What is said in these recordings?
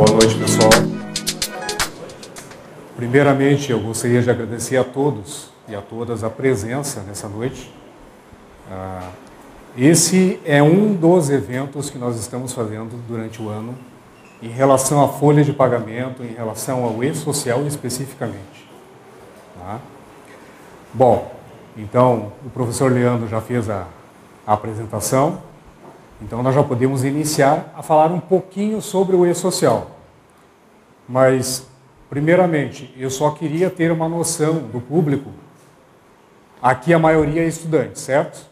Boa noite, pessoal. Primeiramente, eu gostaria de agradecer a todos e a todas a presença nessa noite. Esse é um dos eventos que nós estamos fazendo durante o ano em relação à folha de pagamento, em relação ao e-social especificamente. Tá? Bom, então o professor Leandro já fez a apresentação, então nós já podemos iniciar a falar um pouquinho sobre o e-social. Mas, primeiramente, eu só queria ter uma noção do público. Aqui a maioria é estudante, certo?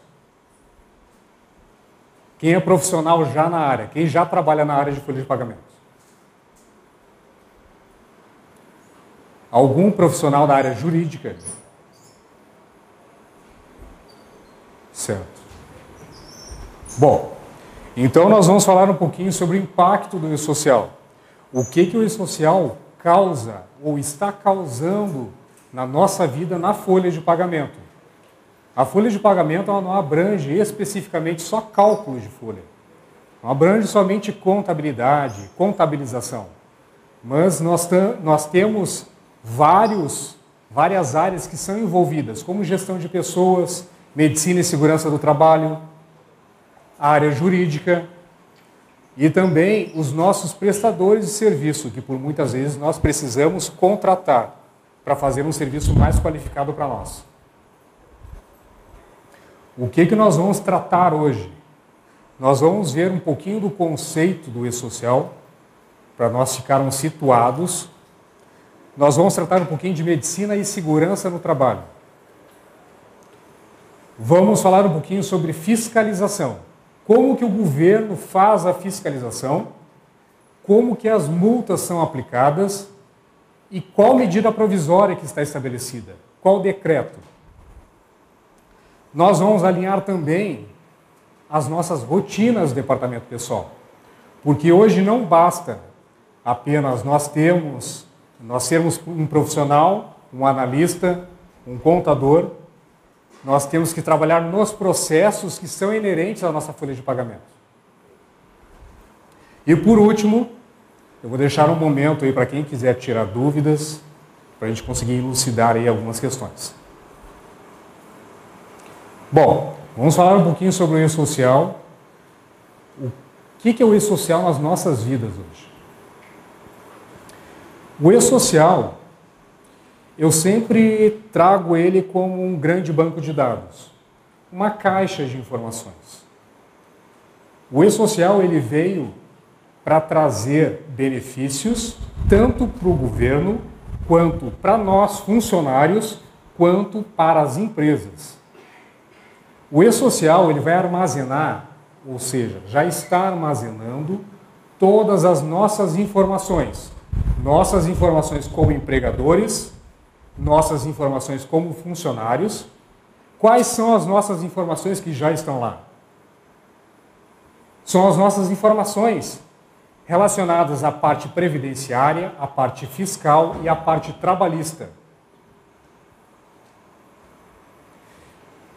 Quem é profissional já na área? Quem já trabalha na área de folha de pagamento? Algum profissional da área jurídica? Certo. Bom, então nós vamos falar um pouquinho sobre o impacto do e-social. O que o e-social causa ou está causando na nossa vida na folha de pagamento. A folha de pagamento ela não abrange especificamente só cálculo de folha. Não abrange somente contabilidade, contabilização. Mas nós temos várias áreas que são envolvidas, como gestão de pessoas, medicina e segurança do trabalho, a área jurídica e também os nossos prestadores de serviço, que por muitas vezes nós precisamos contratar para fazer um serviço mais qualificado para nós. O que nós vamos tratar hoje? Nós vamos ver um pouquinho do conceito do e-social, para nós ficarmos situados. Nós vamos tratar um pouquinho de medicina e segurança no trabalho. Vamos falar um pouquinho sobre fiscalização. Como que o governo faz a fiscalização, como que as multas são aplicadas e qual medida provisória que está estabelecida, qual decreto. Nós vamos alinhar também as nossas rotinas do departamento pessoal, porque hoje não basta apenas nós sermos um profissional, um analista, um contador. Nós temos que trabalhar nos processos que são inerentes à nossa folha de pagamento. E por último, eu vou deixar um momento aí para quem quiser tirar dúvidas, para a gente conseguir elucidar aí algumas questões. Bom, vamos falar um pouquinho sobre o e-social. O que é o e-social nas nossas vidas hoje? O e-social, eu sempre trago ele como um grande banco de dados, uma caixa de informações. O e-social ele veio para trazer benefícios tanto para o governo, quanto para nós funcionários, quanto para as empresas. O e-social ele vai armazenar, ou seja, já está armazenando todas as nossas informações como empregadores, nossas informações como funcionários. Quais são as nossas informações que já estão lá? São as nossas informações relacionadas à parte previdenciária, à parte fiscal e à parte trabalhista.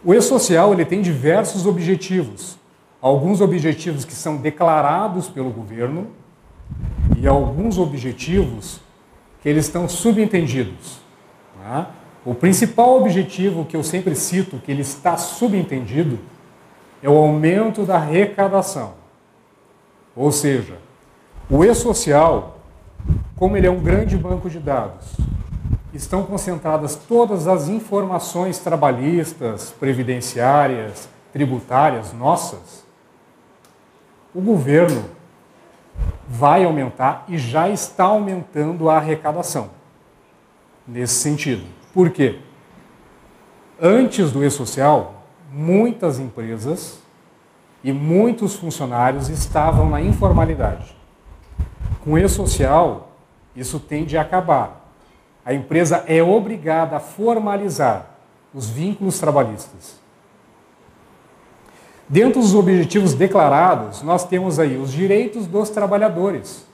O e-social ele tem diversos objetivos. Alguns objetivos que são declarados pelo governo e alguns objetivos que eles estão subentendidos. O principal objetivo que eu sempre cito, que ele está subentendido, é o aumento da arrecadação. Ou seja, o e-social, como ele é um grande banco de dados, estão concentradas todas as informações trabalhistas, previdenciárias, tributárias nossas. O governo vai aumentar e já está aumentando a arrecadação. Nesse sentido. Por quê? Antes do e-social, muitas empresas e muitos funcionários estavam na informalidade. Com o e-social, isso tende a acabar. A empresa é obrigada a formalizar os vínculos trabalhistas. Dentro dos objetivos declarados, nós temos aí os direitos dos trabalhadores.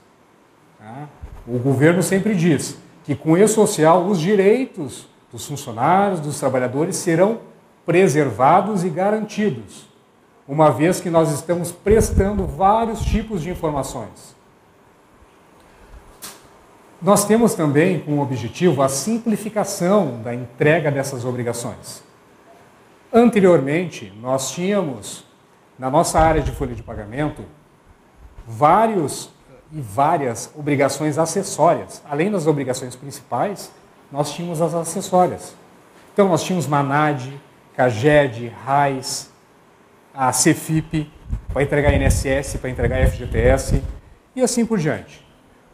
O governo sempre diz que com o e-social os direitos dos funcionários, dos trabalhadores serão preservados e garantidos, uma vez que nós estamos prestando vários tipos de informações. Nós temos também como objetivo a simplificação da entrega dessas obrigações. Anteriormente, nós tínhamos, na nossa área de folha de pagamento, várias obrigações acessórias. Além das obrigações principais, nós tínhamos as acessórias. Então, nós tínhamos Manad, CAGED, RAIS, a CEFIP, para entregar INSS, para entregar FGTS, e assim por diante.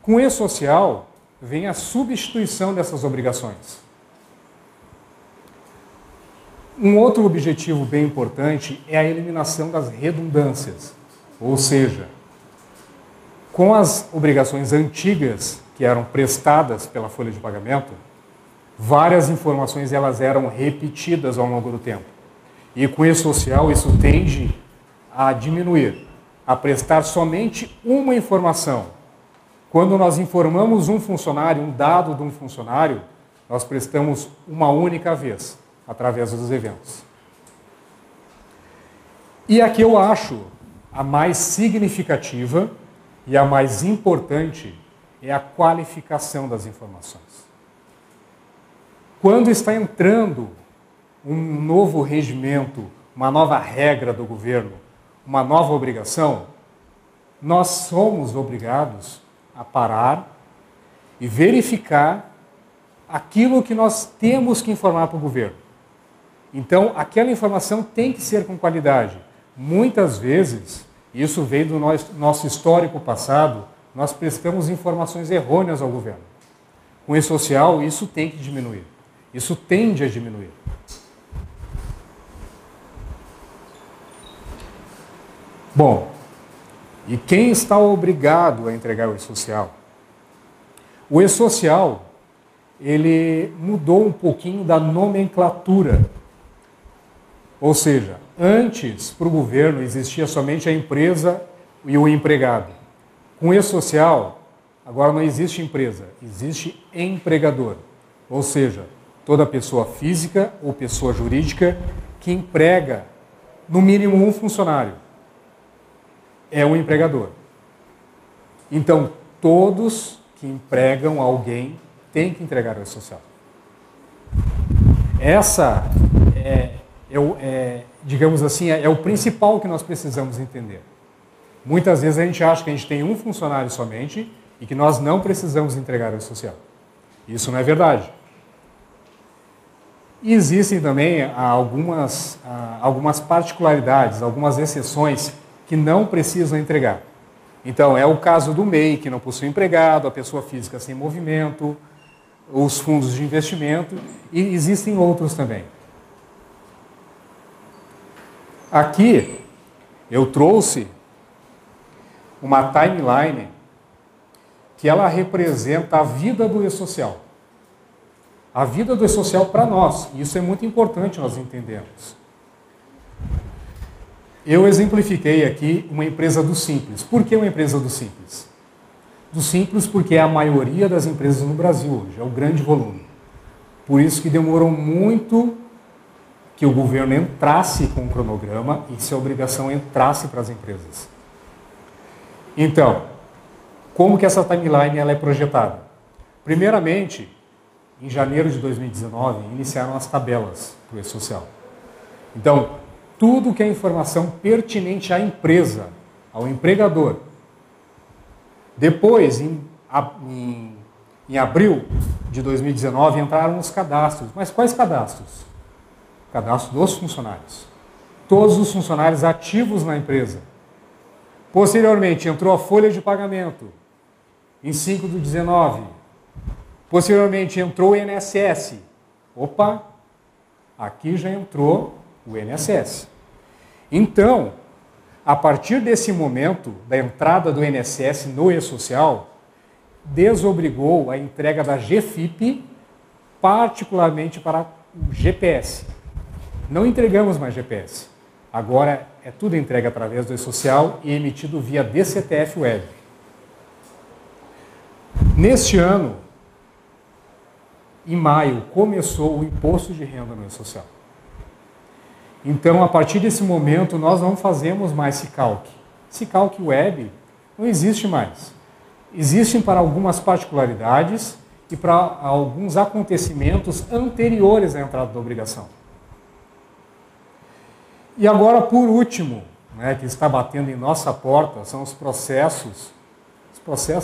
Com o E-Social, vem a substituição dessas obrigações. Um outro objetivo bem importante é a eliminação das redundâncias, ou seja, com as obrigações antigas que eram prestadas pela folha de pagamento, várias informações elas eram repetidas ao longo do tempo. E com o E-Social isso tende a diminuir, a prestar somente uma informação. Quando nós informamos um funcionário, um dado de um funcionário, nós prestamos uma única vez, através dos eventos. E aqui eu acho a mais significativa e a mais importante é a qualificação das informações. Quando está entrando um novo regimento, uma nova regra do governo, uma nova obrigação, nós somos obrigados a parar e verificar aquilo que nós temos que informar para o governo. Então, aquela informação tem que ser com qualidade. Muitas vezes, isso veio do nosso histórico passado, nós prestamos informações errôneas ao governo. Com o E-Social, isso tem que diminuir. Isso tende a diminuir. Bom, e quem está obrigado a entregar o E-Social? O E-Social, ele mudou um pouquinho da nomenclatura. Ou seja, antes, para o governo, existia somente a empresa e o empregado. Com o E-Social, agora não existe empresa, existe empregador. Ou seja, toda pessoa física ou pessoa jurídica que emprega, no mínimo, um funcionário. É um empregador. Então, todos que empregam alguém têm que entregar o E-Social. Essa digamos assim, é o principal que nós precisamos entender. Muitas vezes a gente acha que a gente tem um funcionário somente e que nós não precisamos entregar o E-Social. Isso não é verdade. E existem também algumas particularidades, algumas exceções que não precisam entregar. Então, é o caso do MEI, que não possui empregado, a pessoa física sem movimento, os fundos de investimento, e existem outros também. Aqui, eu trouxe uma timeline que ela representa a vida do E-Social. A vida do E-Social para nós, e isso é muito importante nós entendermos. Eu exemplifiquei aqui uma empresa do Simples. Por que uma empresa do Simples? Do Simples porque é a maioria das empresas no Brasil hoje, é o grande volume. Por isso que demorou muito que o governo entrasse com o cronograma e se a obrigação entrasse para as empresas. Então, como que essa timeline ela é projetada? Primeiramente, em janeiro de 2019, iniciaram as tabelas do E-Social. Então, tudo que é informação pertinente à empresa, ao empregador. Depois, em abril de 2019, entraram os cadastros. Mas quais cadastros? Cadastro dos funcionários. Todos os funcionários ativos na empresa. Posteriormente, entrou a folha de pagamento, em 5/19. Posteriormente, entrou o INSS. Opa, aqui já entrou o INSS. Então, a partir desse momento, da entrada do INSS no E-Social, desobrigou a entrega da GFIP, particularmente para o GPS. Não entregamos mais GPS. Agora é tudo entregue através do E-Social e emitido via DCTF Web. Neste ano, em maio, começou o imposto de renda no E-Social. Então, a partir desse momento, nós não fazemos mais SICALC. SICALC Web não existe mais. existem para algumas particularidades e para alguns acontecimentos anteriores à entrada da obrigação. E agora, por último, né, que está batendo em nossa porta, são os processos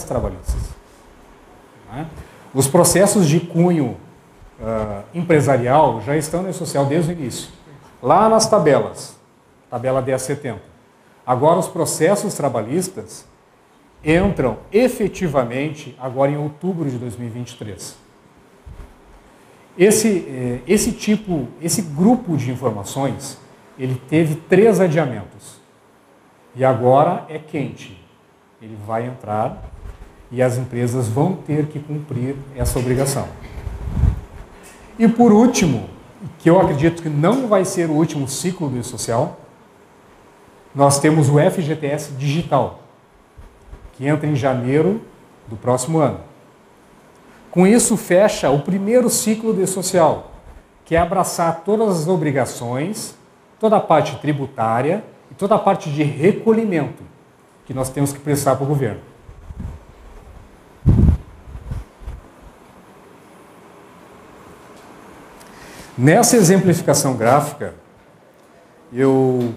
trabalhistas. Né? Os processos de cunho empresarial já estão no E-Social desde o início. Lá nas tabelas, tabela 1070. Agora os processos trabalhistas entram efetivamente agora em outubro de 2023. Esse grupo de informações, ele teve 3 adiamentos. E agora é quente. Ele vai entrar e as empresas vão ter que cumprir essa obrigação. E por último, que eu acredito que não vai ser o último ciclo do E-Social, nós temos o FGTS Digital, que entra em janeiro do próximo ano. Com isso, fecha o primeiro ciclo do E-Social, que é abraçar todas as obrigações, toda a parte tributária e toda a parte de recolhimento que nós temos que prestar para o governo. Nessa exemplificação gráfica, eu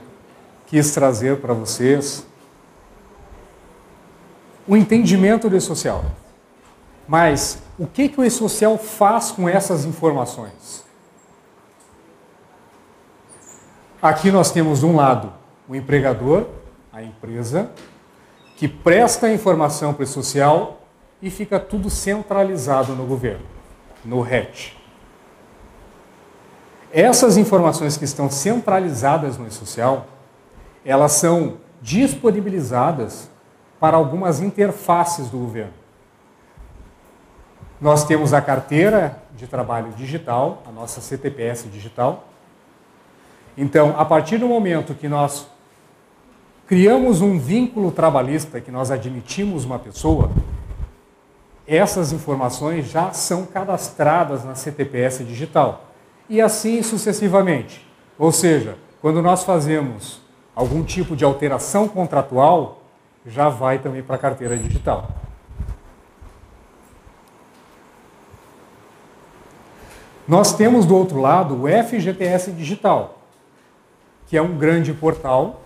quis trazer para vocês o entendimento do E-Social. Mas o que o E-Social faz com essas informações? Aqui nós temos, de um lado, o empregador, a empresa, que presta a informação para o E-Social e fica tudo centralizado no governo, no RET. Essas informações que estão centralizadas no E-Social, elas são disponibilizadas para algumas interfaces do governo. Nós temos a carteira de trabalho digital, a nossa CTPS digital. Então, a partir do momento que nós criamos um vínculo trabalhista, que nós admitimos uma pessoa, essas informações já são cadastradas na CTPS digital. E assim sucessivamente. Ou seja, quando nós fazemos algum tipo de alteração contratual, já vai também para a carteira digital. Nós temos do outro lado o FGTS Digital, que é um grande portal.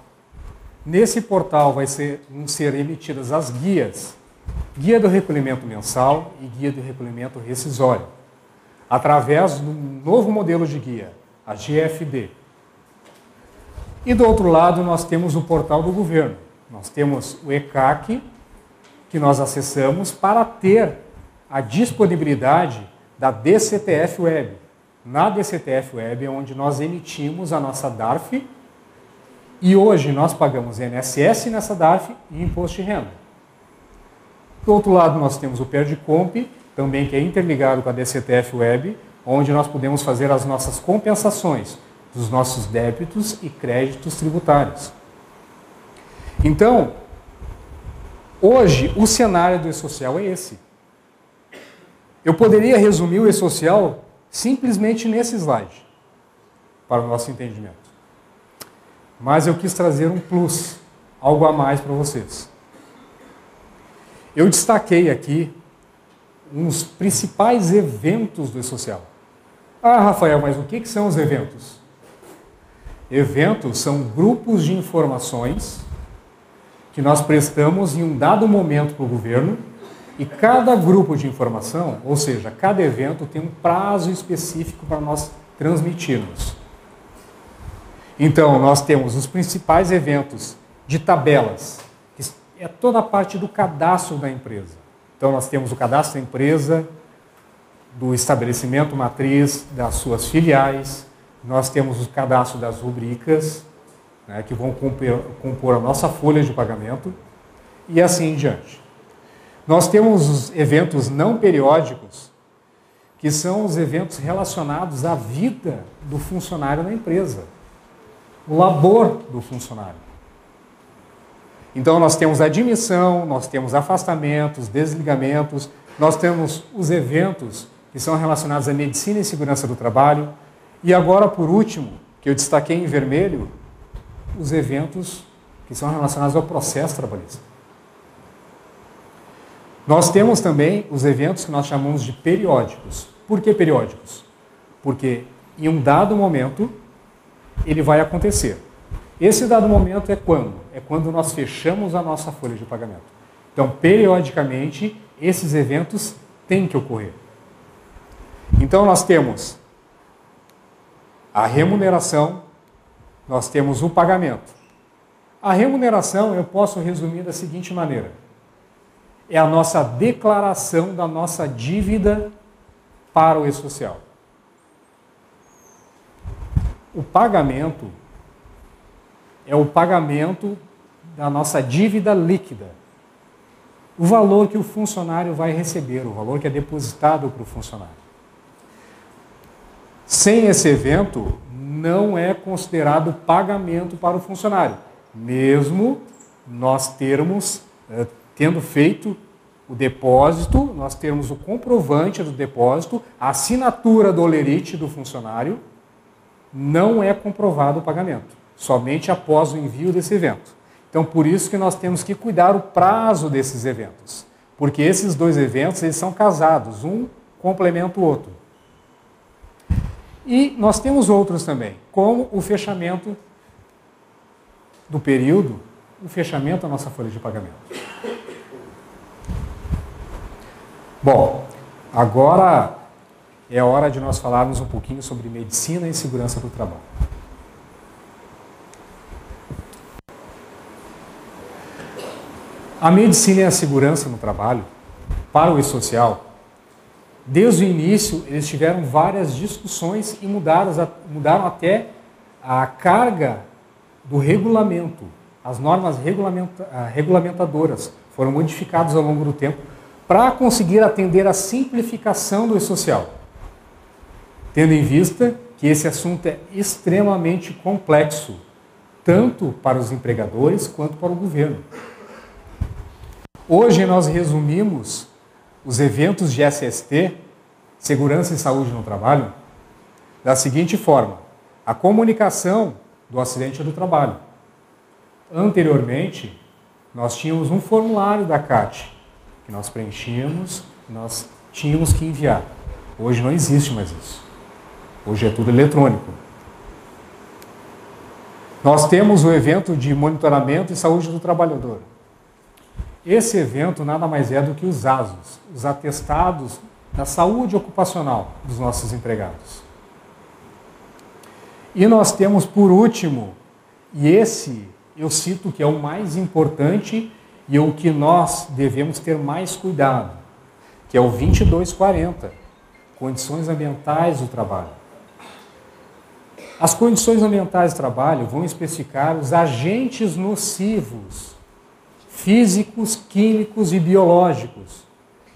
Nesse portal vão ser emitidas as guias, guia do recolhimento mensal e guia do recolhimento rescisório, através do novo modelo de guia, a GFD. E do outro lado nós temos o portal do governo. Nós temos o ECAC, que nós acessamos para ter a disponibilidade da DCTF Web. Na DCTF Web é onde nós emitimos a nossa DARF e hoje nós pagamos INSS nessa DARF e Imposto de Renda. Do outro lado nós temos o PERDComp, também que é interligado com a DCTF Web, onde nós podemos fazer as nossas compensações dos nossos débitos e créditos tributários. Então, hoje o cenário do E-Social é esse. Eu poderia resumir o E-Social simplesmente nesse slide, para o nosso entendimento. Mas eu quis trazer um plus, algo a mais para vocês. Eu destaquei aqui uns principais eventos do E-Social. Ah, Rafael, mas o que são os eventos? Eventos são grupos de informações que nós prestamos em um dado momento para o governo e cada grupo de informação, ou seja, cada evento tem um prazo específico para nós transmitirmos. Então, nós temos os principais eventos de tabelas, que é toda a parte do cadastro da empresa. Então, nós temos o cadastro da empresa, do estabelecimento matriz, das suas filiais, nós temos o cadastro das rubricas, né, que vão compor a nossa folha de pagamento, e assim em diante. Nós temos os eventos não periódicos, que são os eventos relacionados à vida do funcionário na empresa, o labor do funcionário. Então, nós temos admissão, nós temos afastamentos, desligamentos, nós temos os eventos que são relacionados à medicina e segurança do trabalho, e agora, por último, que eu destaquei em vermelho, os eventos que são relacionados ao processo trabalhista. Nós temos também os eventos que nós chamamos de periódicos. Por que periódicos? Porque em um dado momento ele vai acontecer. Esse dado momento é quando? É quando nós fechamos a nossa folha de pagamento. Então, periodicamente, esses eventos têm que ocorrer. Então, nós temos a remuneração, nós temos o pagamento. A remuneração eu posso resumir da seguinte maneira: é a nossa declaração da nossa dívida para o E-Social. O pagamento é o pagamento da nossa dívida líquida. O valor que o funcionário vai receber, o valor que é depositado para o funcionário. Sem esse evento, não é considerado pagamento para o funcionário, mesmo nós tendo feito o depósito, nós termos o comprovante do depósito, a assinatura do holerite do funcionário, não é comprovado o pagamento, somente após o envio desse evento. Então, por isso que nós temos que cuidar o prazo desses eventos, porque esses dois eventos eles são casados, um complementa o outro. E nós temos outros também, como o fechamento do período, o fechamento da nossa folha de pagamento. Bom, agora é hora de nós falarmos um pouquinho sobre medicina e segurança do trabalho. A medicina e a segurança no trabalho, para o E-Social, desde o início eles tiveram várias discussões e mudaram até a carga do regulamento. As normas regulamentadoras foram modificadas ao longo do tempo para conseguir atender a simplificação do E-Social, tendo em vista que esse assunto é extremamente complexo, tanto para os empregadores quanto para o governo. Hoje nós resumimos os eventos de SST, Segurança e Saúde no Trabalho, da seguinte forma: a comunicação do acidente do trabalho. Anteriormente, nós tínhamos um formulário da CAT, que nós preenchíamos, nós tínhamos que enviar. Hoje não existe mais isso. Hoje é tudo eletrônico. Nós temos o evento de monitoramento e saúde do trabalhador. Esse evento nada mais é do que os ASOs, os atestados da saúde ocupacional dos nossos empregados. E nós temos, por último, e esse eu cito que é o mais importante e o que nós devemos ter mais cuidado, que é o 2240, Condições Ambientais do Trabalho. As condições ambientais do trabalho vão especificar os agentes nocivos, físicos, químicos e biológicos,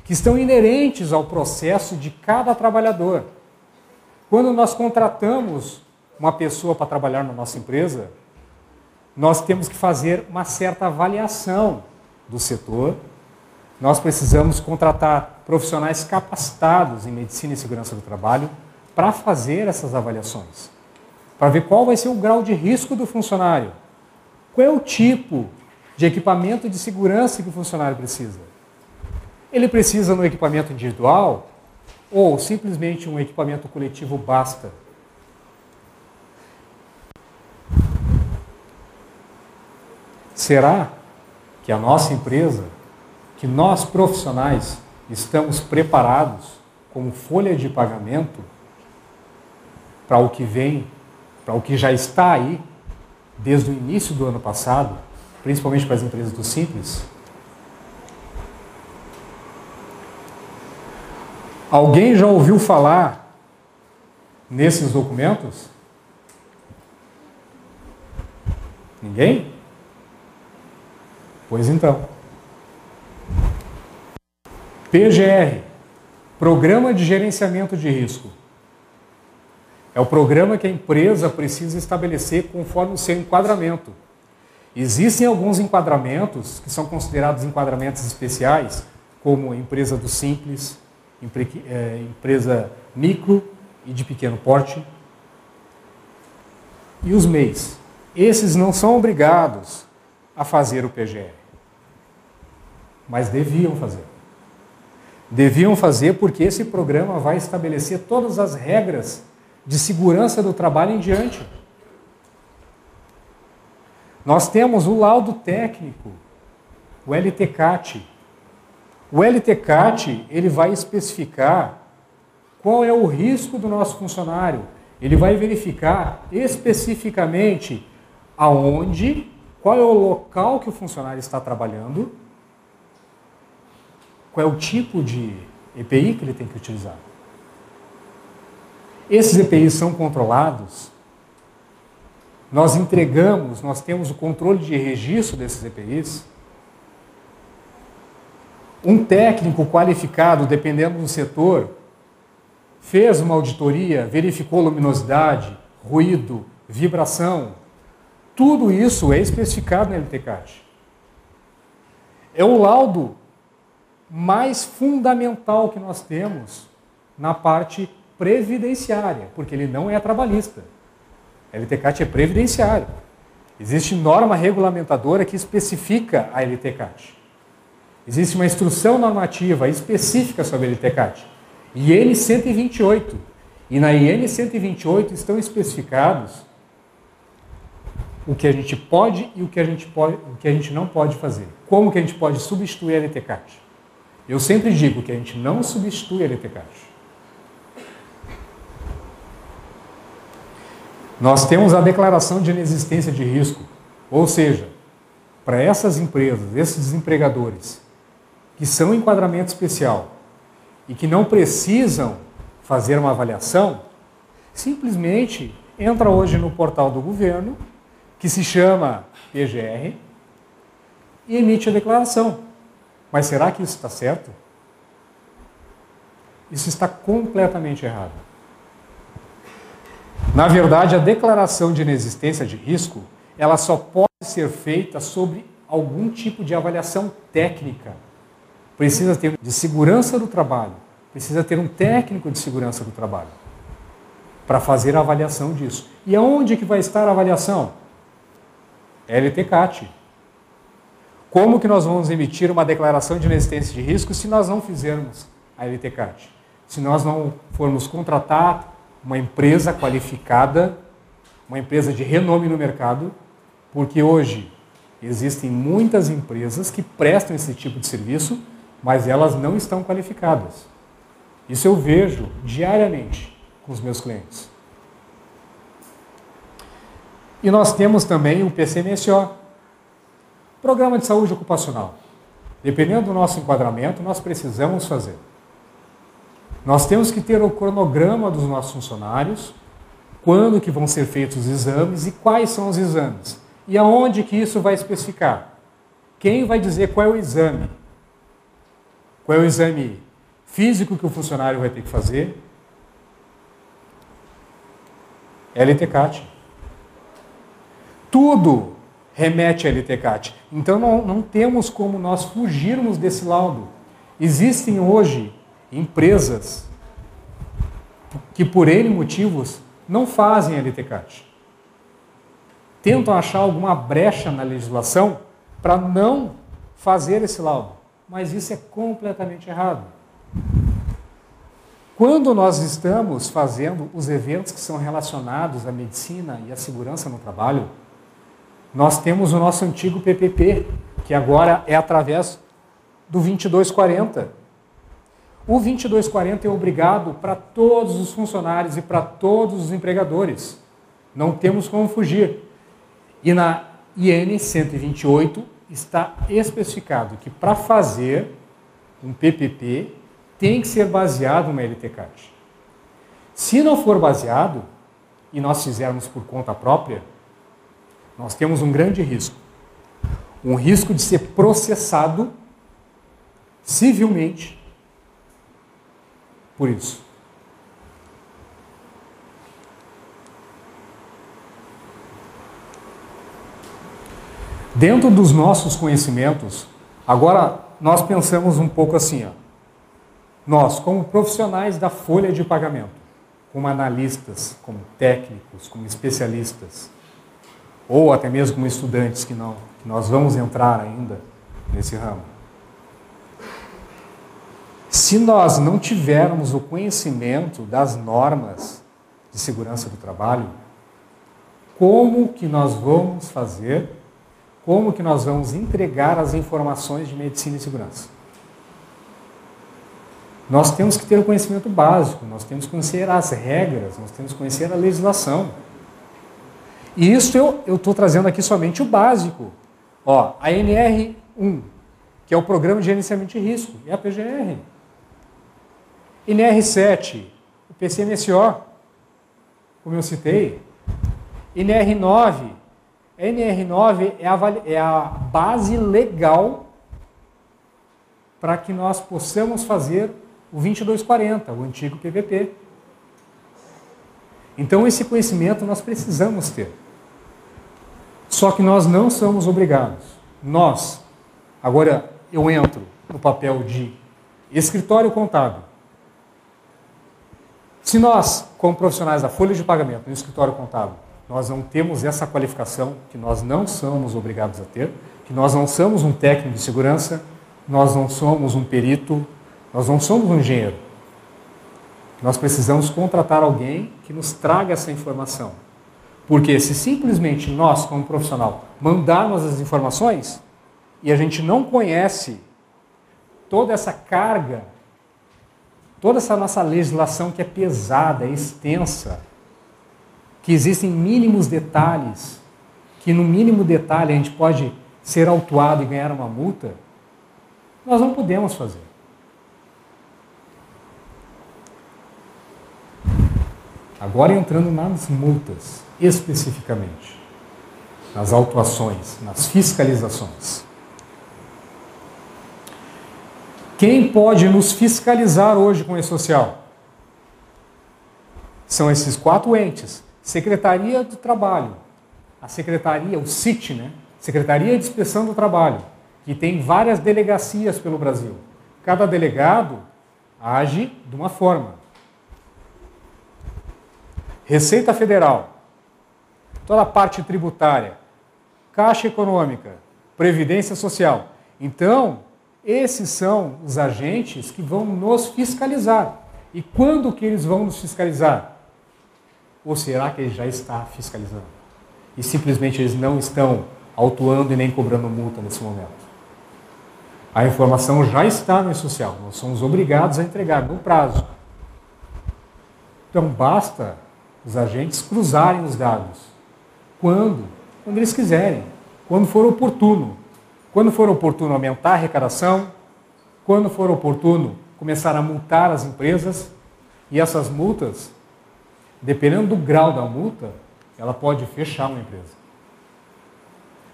que estão inerentes ao processo de cada trabalhador. Quando nós contratamos uma pessoa para trabalhar na nossa empresa, nós temos que fazer uma certa avaliação do setor. Nós precisamos contratar profissionais capacitados em medicina e segurança do trabalho para fazer essas avaliações, para ver qual vai ser o grau de risco do funcionário, qual é o tipo de equipamento de segurança que o funcionário precisa. Ele precisa no equipamento individual ou simplesmente um equipamento coletivo basta? Será que a nossa empresa, que nós profissionais, estamos preparados como folha de pagamento para o que vem, para o que já está aí desde o início do ano passado, principalmente para as empresas do Simples? Alguém já ouviu falar nesses documentos? Ninguém? Pois então. PGR, Programa de Gerenciamento de Risco. É o programa que a empresa precisa estabelecer conforme o seu enquadramento. Existem alguns enquadramentos que são considerados enquadramentos especiais, como a empresa do Simples, empresa micro e de pequeno porte, e os MEIs. Esses não são obrigados a fazer o PGR, mas deviam fazer. Deviam fazer porque esse programa vai estabelecer todas as regras de segurança do trabalho em diante. Nós temos o laudo técnico, o LTCAT. O LTCAT, ele vai especificar qual é o risco do nosso funcionário. Ele vai verificar especificamente aonde, qual é o local que o funcionário está trabalhando, qual é o tipo de EPI que ele tem que utilizar. Esses EPIs são controlados, nós entregamos, nós temos o controle de registro desses EPIs. Um técnico qualificado, dependendo do setor, fez uma auditoria, verificou luminosidade, ruído, vibração. Tudo isso é especificado na LTCAT. É o laudo mais fundamental que nós temos na parte previdenciária, porque ele não é trabalhista. A LTCAT é previdenciário. Existe norma regulamentadora que especifica a LTCAT. Existe uma instrução normativa específica sobre a LTCAT. IN 128. E na IN 128 estão especificados o que a gente pode e o que a gente não pode fazer. Como que a gente pode substituir a LTCAT? Eu sempre digo que a gente não substitui a LTCAT. Nós temos a declaração de inexistência de risco, ou seja, para essas empresas, esses desempregadores, que são em enquadramento especial e que não precisam fazer uma avaliação, simplesmente entra hoje no portal do governo, que se chama PGR, e emite a declaração. Mas será que isso está certo? Isso está completamente errado. Na verdade, a declaração de inexistência de risco, ela só pode ser feita sobre algum tipo de avaliação técnica. Precisa ter de segurança do trabalho, precisa ter um técnico de segurança do trabalho para fazer a avaliação disso. E aonde que vai estar a avaliação? LTCAT. Como que nós vamos emitir uma declaração de inexistência de risco se nós não fizermos a LTCAT? Se nós não formos contratar uma empresa qualificada, uma empresa de renome no mercado, porque hoje existem muitas empresas que prestam esse tipo de serviço, mas elas não estão qualificadas. Isso eu vejo diariamente com os meus clientes. E nós temos também o PCMSO, Programa de Saúde Ocupacional. Dependendo do nosso enquadramento, nós precisamos fazer. Nós temos que ter o cronograma dos nossos funcionários, quando que vão ser feitos os exames e quais são os exames. E aonde que isso vai especificar? Quem vai dizer qual é o exame? Qual é o exame físico que o funcionário vai ter que fazer? LTCAT. Tudo remete a LTCAT. Então não temos como nós fugirmos desse laudo. Existem hoje empresas que por N motivos não fazem LTCAT. Tentam achar alguma brecha na legislação para não fazer esse laudo. Mas isso é completamente errado. Quando nós estamos fazendo os eventos que são relacionados à medicina e à segurança no trabalho, nós temos o nosso antigo PPP, que agora é através do 2240. O 2240 é obrigado para todos os funcionários e para todos os empregadores. Não temos como fugir. E na IN 128 está especificado que para fazer um PPP tem que ser baseado numa LTCAT. Se não for baseado, e nós fizermos por conta própria, nós temos um grande risco. Um risco de ser processado civilmente por isso. Dentro dos nossos conhecimentos, agora nós pensamos um pouco assim, ó. Nós, como profissionais da folha de pagamento, como analistas, como técnicos, como especialistas, ou até mesmo como estudantes que nós vamos entrar ainda nesse ramo. Se nós não tivermos o conhecimento das normas de segurança do trabalho, como que nós vamos fazer, como que nós vamos entregar as informações de medicina e segurança? Nós temos que ter o conhecimento básico, nós temos que conhecer as regras, nós temos que conhecer a legislação. E isso eu estou trazendo aqui somente o básico. Ó, a NR1, que é o Programa de Gerenciamento de Risco, é a PGR. NR7, o PCMSO, como eu citei. NR9, a NR9 é a base legal para que nós possamos fazer o 2240, o antigo PVP. Então, esse conhecimento nós precisamos ter. Só que nós não somos obrigados. Nós, agora eu entro no papel de escritório contábil. Se nós, como profissionais da folha de pagamento no escritório contábil, nós não temos essa qualificação, que nós não somos obrigados a ter, que nós não somos um técnico de segurança, nós não somos um perito, nós não somos um engenheiro. Nós precisamos contratar alguém que nos traga essa informação. Porque se simplesmente nós, como profissional, mandarmos as informações e a gente não conhece toda essa carga, toda essa nossa legislação que é pesada, é extensa, que existem mínimos detalhes, que no mínimo detalhe a gente pode ser autuado e ganhar uma multa, nós não podemos fazer. Agora entrando nas multas, especificamente, nas autuações, nas fiscalizações. Quem pode nos fiscalizar hoje com o E-Social? São esses 4 entes. Secretaria do Trabalho, a Secretaria, o CIT, né? Secretaria de Inspeção do Trabalho, que tem várias delegacias pelo Brasil. Cada delegado age de uma forma. Receita Federal, toda a parte tributária, Caixa Econômica, Previdência Social. Então, esses são os agentes que vão nos fiscalizar. E quando que eles vão nos fiscalizar? Ou será que ele já está fiscalizando? E simplesmente eles não estão autuando e nem cobrando multa nesse momento. A informação já está no E-Social, nós somos obrigados a entregar no prazo. Então basta os agentes cruzarem os dados. Quando eles quiserem, quando for oportuno. Quando for oportuno aumentar a arrecadação, quando for oportuno começar a multar as empresas, e essas multas, dependendo do grau da multa, ela pode fechar uma empresa.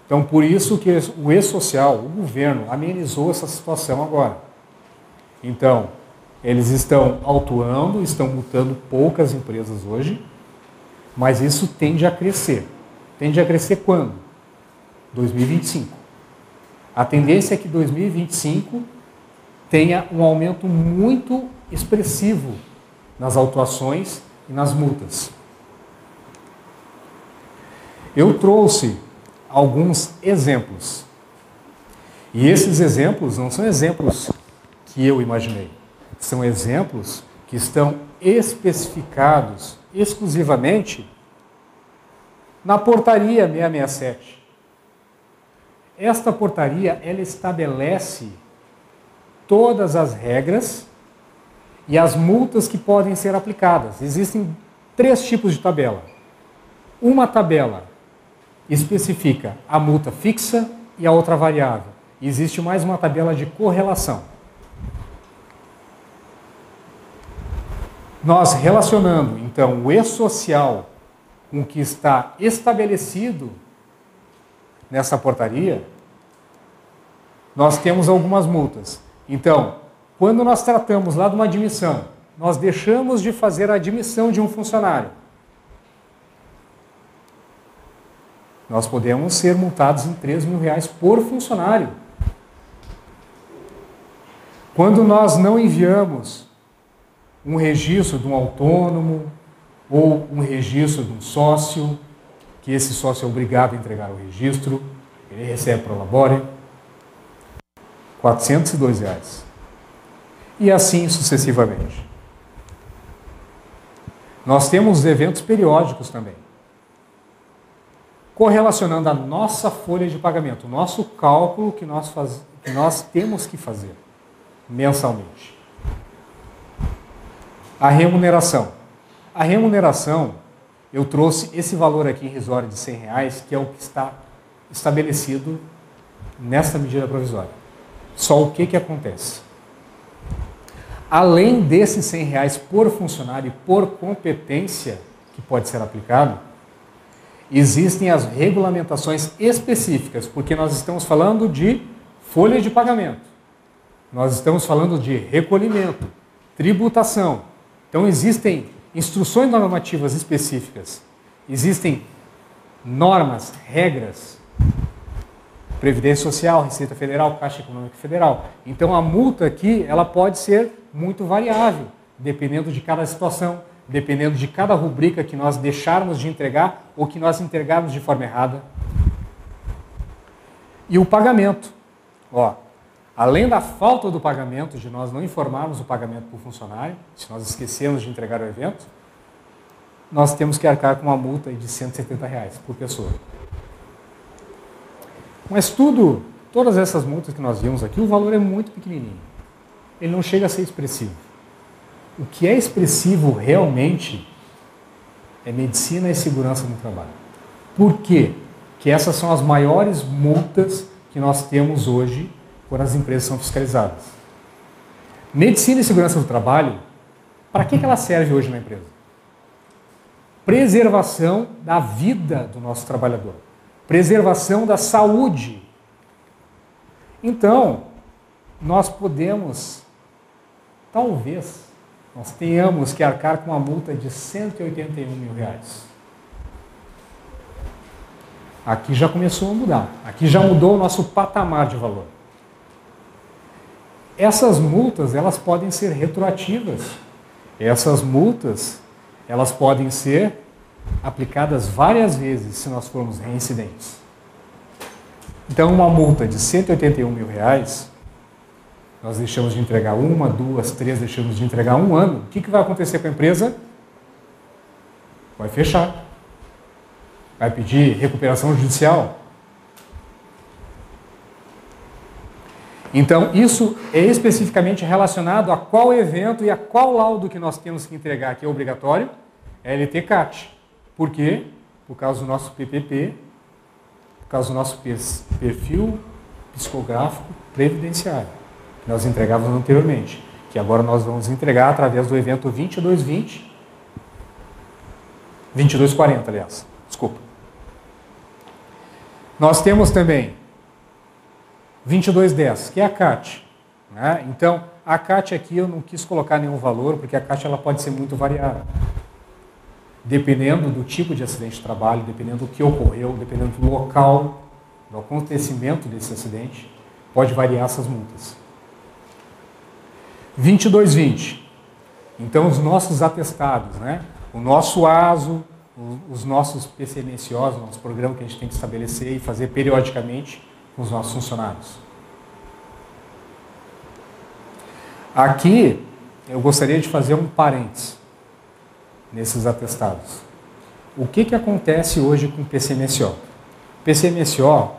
Então, por isso que o E-Social, o governo, amenizou essa situação agora. Então, eles estão autuando, estão multando poucas empresas hoje, mas isso tende a crescer. Tende a crescer quando? 2025. A tendência é que 2025 tenha um aumento muito expressivo nas autuações e nas multas. Eu trouxe alguns exemplos. E esses exemplos não são exemplos que eu imaginei. São exemplos que estão especificados exclusivamente na portaria 667. Esta portaria, ela estabelece todas as regras e as multas que podem ser aplicadas. Existem 3 tipos de tabela. Uma tabela especifica a multa fixa e a outra variável. Existe mais uma tabela de correlação. Nós relacionando, então, o E-Social com o que está estabelecido nessa portaria, nós temos algumas multas. Então, quando nós tratamos lá de uma admissão, nós deixamos de fazer a admissão de um funcionário, nós podemos ser multados em R$3.000 por funcionário. Quando nós não enviamos um registro de um autônomo ou um registro de um sócio, que esse sócio é obrigado a entregar o registro, ele recebe pro labore, R$402. e assim sucessivamente. Nós temos eventos periódicos também, correlacionando a nossa folha de pagamento, o nosso cálculo que nós temos que fazer mensalmente. A remuneração. A remuneração, eu trouxe esse valor aqui irrisório de R$100, que é o que está estabelecido nesta medida provisória. Só o que acontece? Além desses R$100 por funcionário e por competência que pode ser aplicado, existem as regulamentações específicas, porque nós estamos falando de folha de pagamento, nós estamos falando de recolhimento, tributação. Então existem instruções normativas específicas, existem normas, regras, Previdência Social, Receita Federal, Caixa Econômica Federal. Então a multa aqui, ela pode ser muito variável, dependendo de cada situação, dependendo de cada rubrica que nós deixarmos de entregar ou que nós entregarmos de forma errada. E o pagamento. Além da falta do pagamento, de nós não informarmos o pagamento para o funcionário, se nós esquecermos de entregar o evento, nós temos que arcar com uma multa de R$170 por pessoa. Mas todas essas multas que nós vimos aqui, o valor é muito pequenininho. Ele não chega a ser expressivo. O que é expressivo realmente é medicina e segurança no trabalho. Por quê? Porque essas são as maiores multas que nós temos hoje quando as empresas são fiscalizadas. Medicina e segurança do trabalho, para que ela serve hoje na empresa? Preservação da vida do nosso trabalhador. Preservação da saúde. Então, nós podemos, talvez, nós tenhamos que arcar com uma multa de R$181 mil. Aqui já começou a mudar. Aqui já mudou o nosso patamar de valor. Essas multas, elas podem ser retroativas. Essas multas, elas podem ser aplicadas várias vezes se nós formos reincidentes. Então, uma multa de R$181 mil, nós deixamos de entregar 1, 2, 3, deixamos de entregar 1 ano, o que vai acontecer com a empresa? Vai fechar. Vai pedir recuperação judicial. Então, isso é especificamente relacionado a qual evento e a qual laudo que nós temos que entregar, que é obrigatório, LTCAT. Por quê? Por causa do nosso PPP, por causa do nosso perfil psicográfico previdenciário, que nós entregávamos anteriormente, que agora nós vamos entregar através do evento 2240, aliás. Desculpa. Nós temos também 2210, que é a CAT. Né? Então, a CAT aqui eu não quis colocar nenhum valor, porque a CAT ela pode ser muito variável. Dependendo do tipo de acidente de trabalho, dependendo do que ocorreu, dependendo do local, do acontecimento desse acidente, pode variar essas multas. 2220. Então, os nossos atestados, né? O nosso ASO, os nossos PCMSOs, o nosso programa que a gente tem que estabelecer e fazer periodicamente com os nossos funcionários. Aqui, eu gostaria de fazer um parênteses nesses atestados. O que acontece hoje com o PCMSO? PCMSO,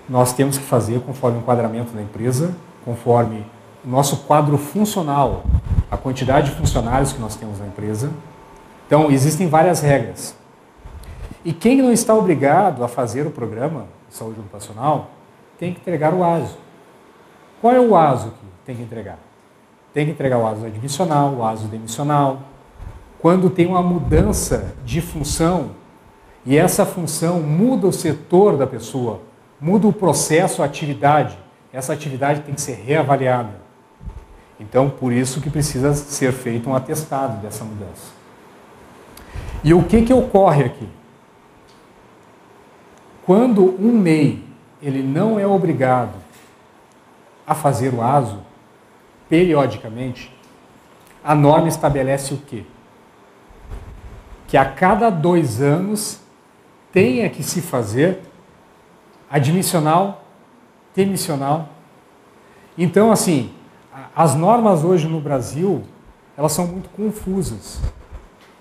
nós temos que fazer conforme o enquadramento da empresa, conforme o nosso quadro funcional, a quantidade de funcionários que nós temos na empresa. Então, existem várias regras. E quem não está obrigado a fazer o programa de saúde ocupacional tem que entregar o ASO. Qual é o ASO que tem que entregar? Tem que entregar o ASO admissional, o ASO demissional. Quando tem uma mudança de função e essa função muda o setor da pessoa, muda o processo, a atividade, essa atividade tem que ser reavaliada. Então, por isso que precisa ser feito um atestado dessa mudança. E o que ocorre aqui? Quando um MEI ele não é obrigado a fazer o ASO, periodicamente, a norma estabelece o quê? Que a cada 2 anos tenha que se fazer admissional, demissional. Então, assim, As normas hoje no Brasil, elas são muito confusas.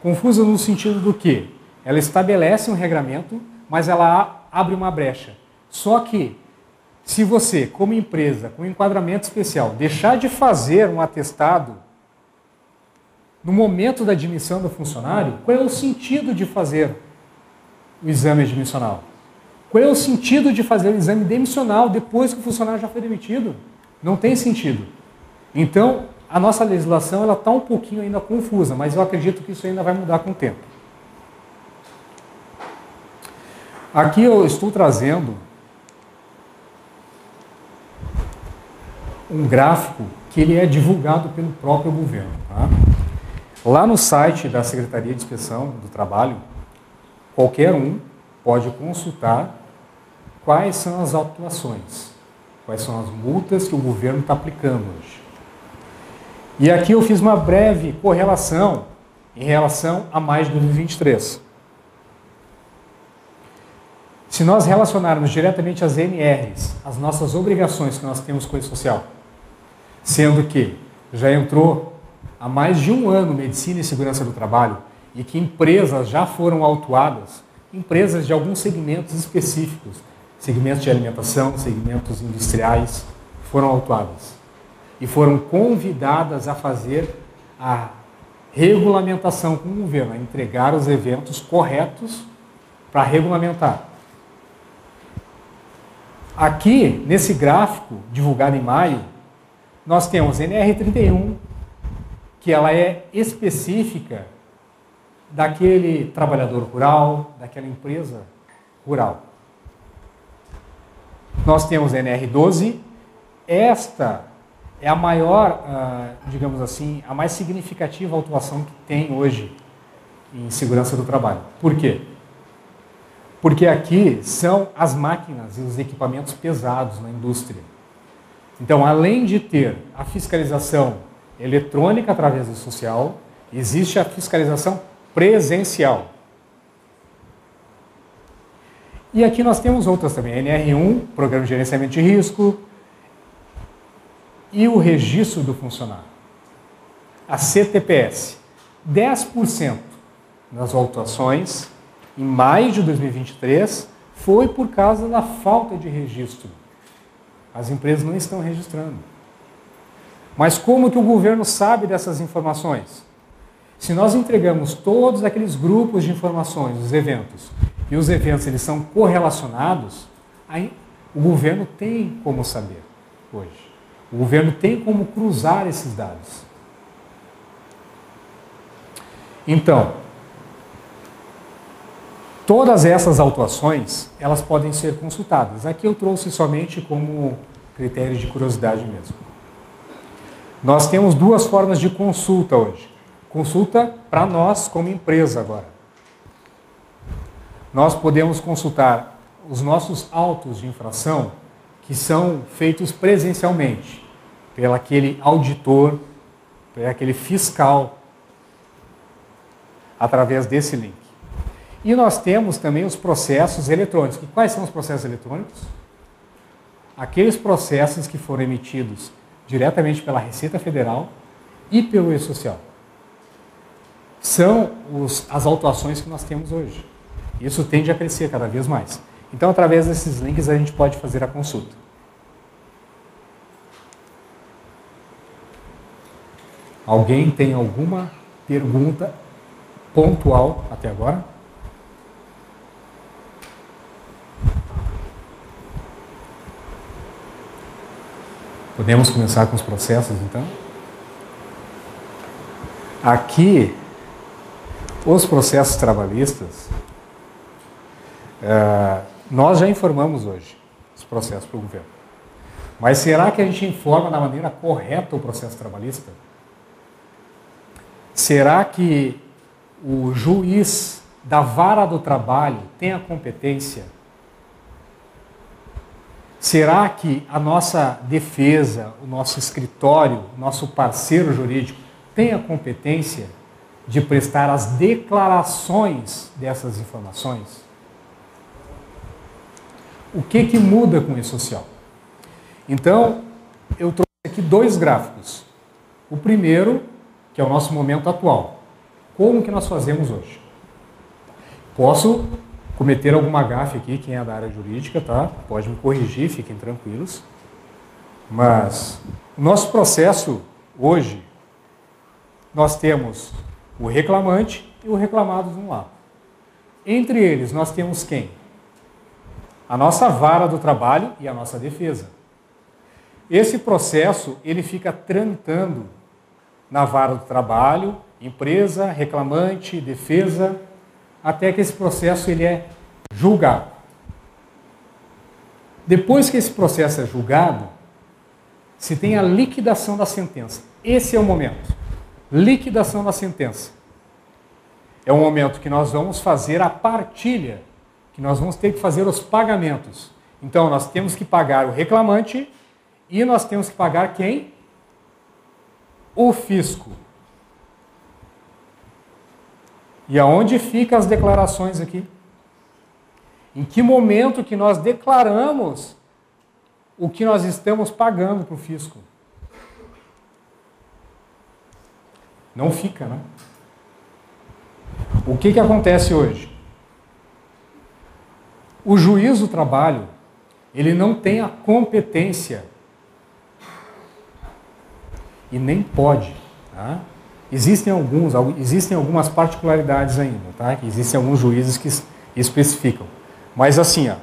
Confusas no sentido do quê? Ela estabelece um regramento, mas ela abre uma brecha. Só que, se você, como empresa, com enquadramento especial, deixar de fazer um atestado no momento da admissão do funcionário, qual é o sentido de fazer o exame admissional? Qual é o sentido de fazer o exame demissional depois que o funcionário já foi demitido? Não tem sentido. Então, a nossa legislação está um pouquinho ainda confusa, mas eu acredito que isso ainda vai mudar com o tempo. Aqui eu estou trazendo um gráfico que ele é divulgado pelo próprio governo. Tá? Lá no site da Secretaria de Inspeção do Trabalho, qualquer um pode consultar quais são as autuações, quais são as multas que o governo está aplicando hoje. E aqui eu fiz uma breve correlação em relação a maio de 2023. Se nós relacionarmos diretamente as NRs, as nossas obrigações que nós temos com a social, sendo que já entrou há mais de um ano Medicina e Segurança do Trabalho e que empresas já foram autuadas, empresas de alguns segmentos específicos, segmentos de alimentação, segmentos industriais, foram autuadas e foram convidadas a fazer a regulamentação com o governo, a entregar os eventos corretos para regulamentar. Aqui, nesse gráfico divulgado em maio, nós temos NR31, que ela é específica daquele trabalhador rural, daquela empresa rural. Nós temos NR12, esta é a maior, digamos assim, a mais significativa autuação que tem hoje em segurança do trabalho. Por quê? Porque aqui são as máquinas e os equipamentos pesados na indústria. Então, além de ter a fiscalização eletrônica através do social, existe a fiscalização presencial. E aqui nós temos outras também, NR1, Programa de Gerenciamento de Risco, e o registro do funcionário. A CTPS, 10% das autuações em maio de 2023 foi por causa da falta de registro. As empresas não estão registrando. Mas como que o governo sabe dessas informações? Se nós entregamos todos aqueles grupos de informações, os eventos, e os eventos eles são correlacionados, aí o governo tem como saber hoje. O governo tem como cruzar esses dados. Então, todas essas autuações, elas podem ser consultadas. Aqui eu trouxe somente como critério de curiosidade mesmo. Nós temos duas formas de consulta hoje. Consulta para nós como empresa agora. Nós podemos consultar os nossos autos de infração que são feitos presencialmente, pelo aquele auditor, pelo aquele fiscal, através desse link. E nós temos também os processos eletrônicos. E quais são os processos eletrônicos? Aqueles processos que foram emitidos diretamente pela Receita Federal e pelo E-Social. São as autuações que nós temos hoje. Isso tende a crescer cada vez mais. Então, através desses links, a gente pode fazer a consulta. Alguém tem alguma pergunta pontual até agora? Podemos começar com os processos, então? Aqui, os processos trabalhistas, nós já informamos hoje os processos para o governo. Mas será que a gente informa da maneira correta o processo trabalhista? Será que o juiz da vara do trabalho tem a competência? Será que a nossa defesa, o nosso escritório, o nosso parceiro jurídico tem a competência de prestar as declarações dessas informações? O que muda com o E-Social? Então, eu trouxe aqui dois gráficos. O primeiro, que é o nosso momento atual. Como que nós fazemos hoje? Posso cometer alguma gafe aqui, quem é da área jurídica, tá? Pode me corrigir, fiquem tranquilos. Mas o nosso processo hoje, nós temos o reclamante e o reclamado de um lado. Entre eles, nós temos quem? A nossa vara do trabalho e a nossa defesa. Esse processo, ele fica tramitando na vara do trabalho, empresa, reclamante, defesa, até que esse processo ele é julgado. Depois que esse processo é julgado, se tem a liquidação da sentença. Esse é o momento. Liquidação da sentença. É o momento que nós vamos fazer a partilha, que nós vamos ter que fazer os pagamentos. Então, nós temos que pagar o reclamante e nós temos que pagar quem? O fisco. E aonde ficam as declarações aqui? Em que momento que nós declaramos o que nós estamos pagando para o fisco? Não fica, né? O que acontece hoje? O juiz do trabalho, ele não tem a competência e nem pode, tá? Existem algumas particularidades ainda, tá? Existem alguns juízes que especificam. Mas assim, ó,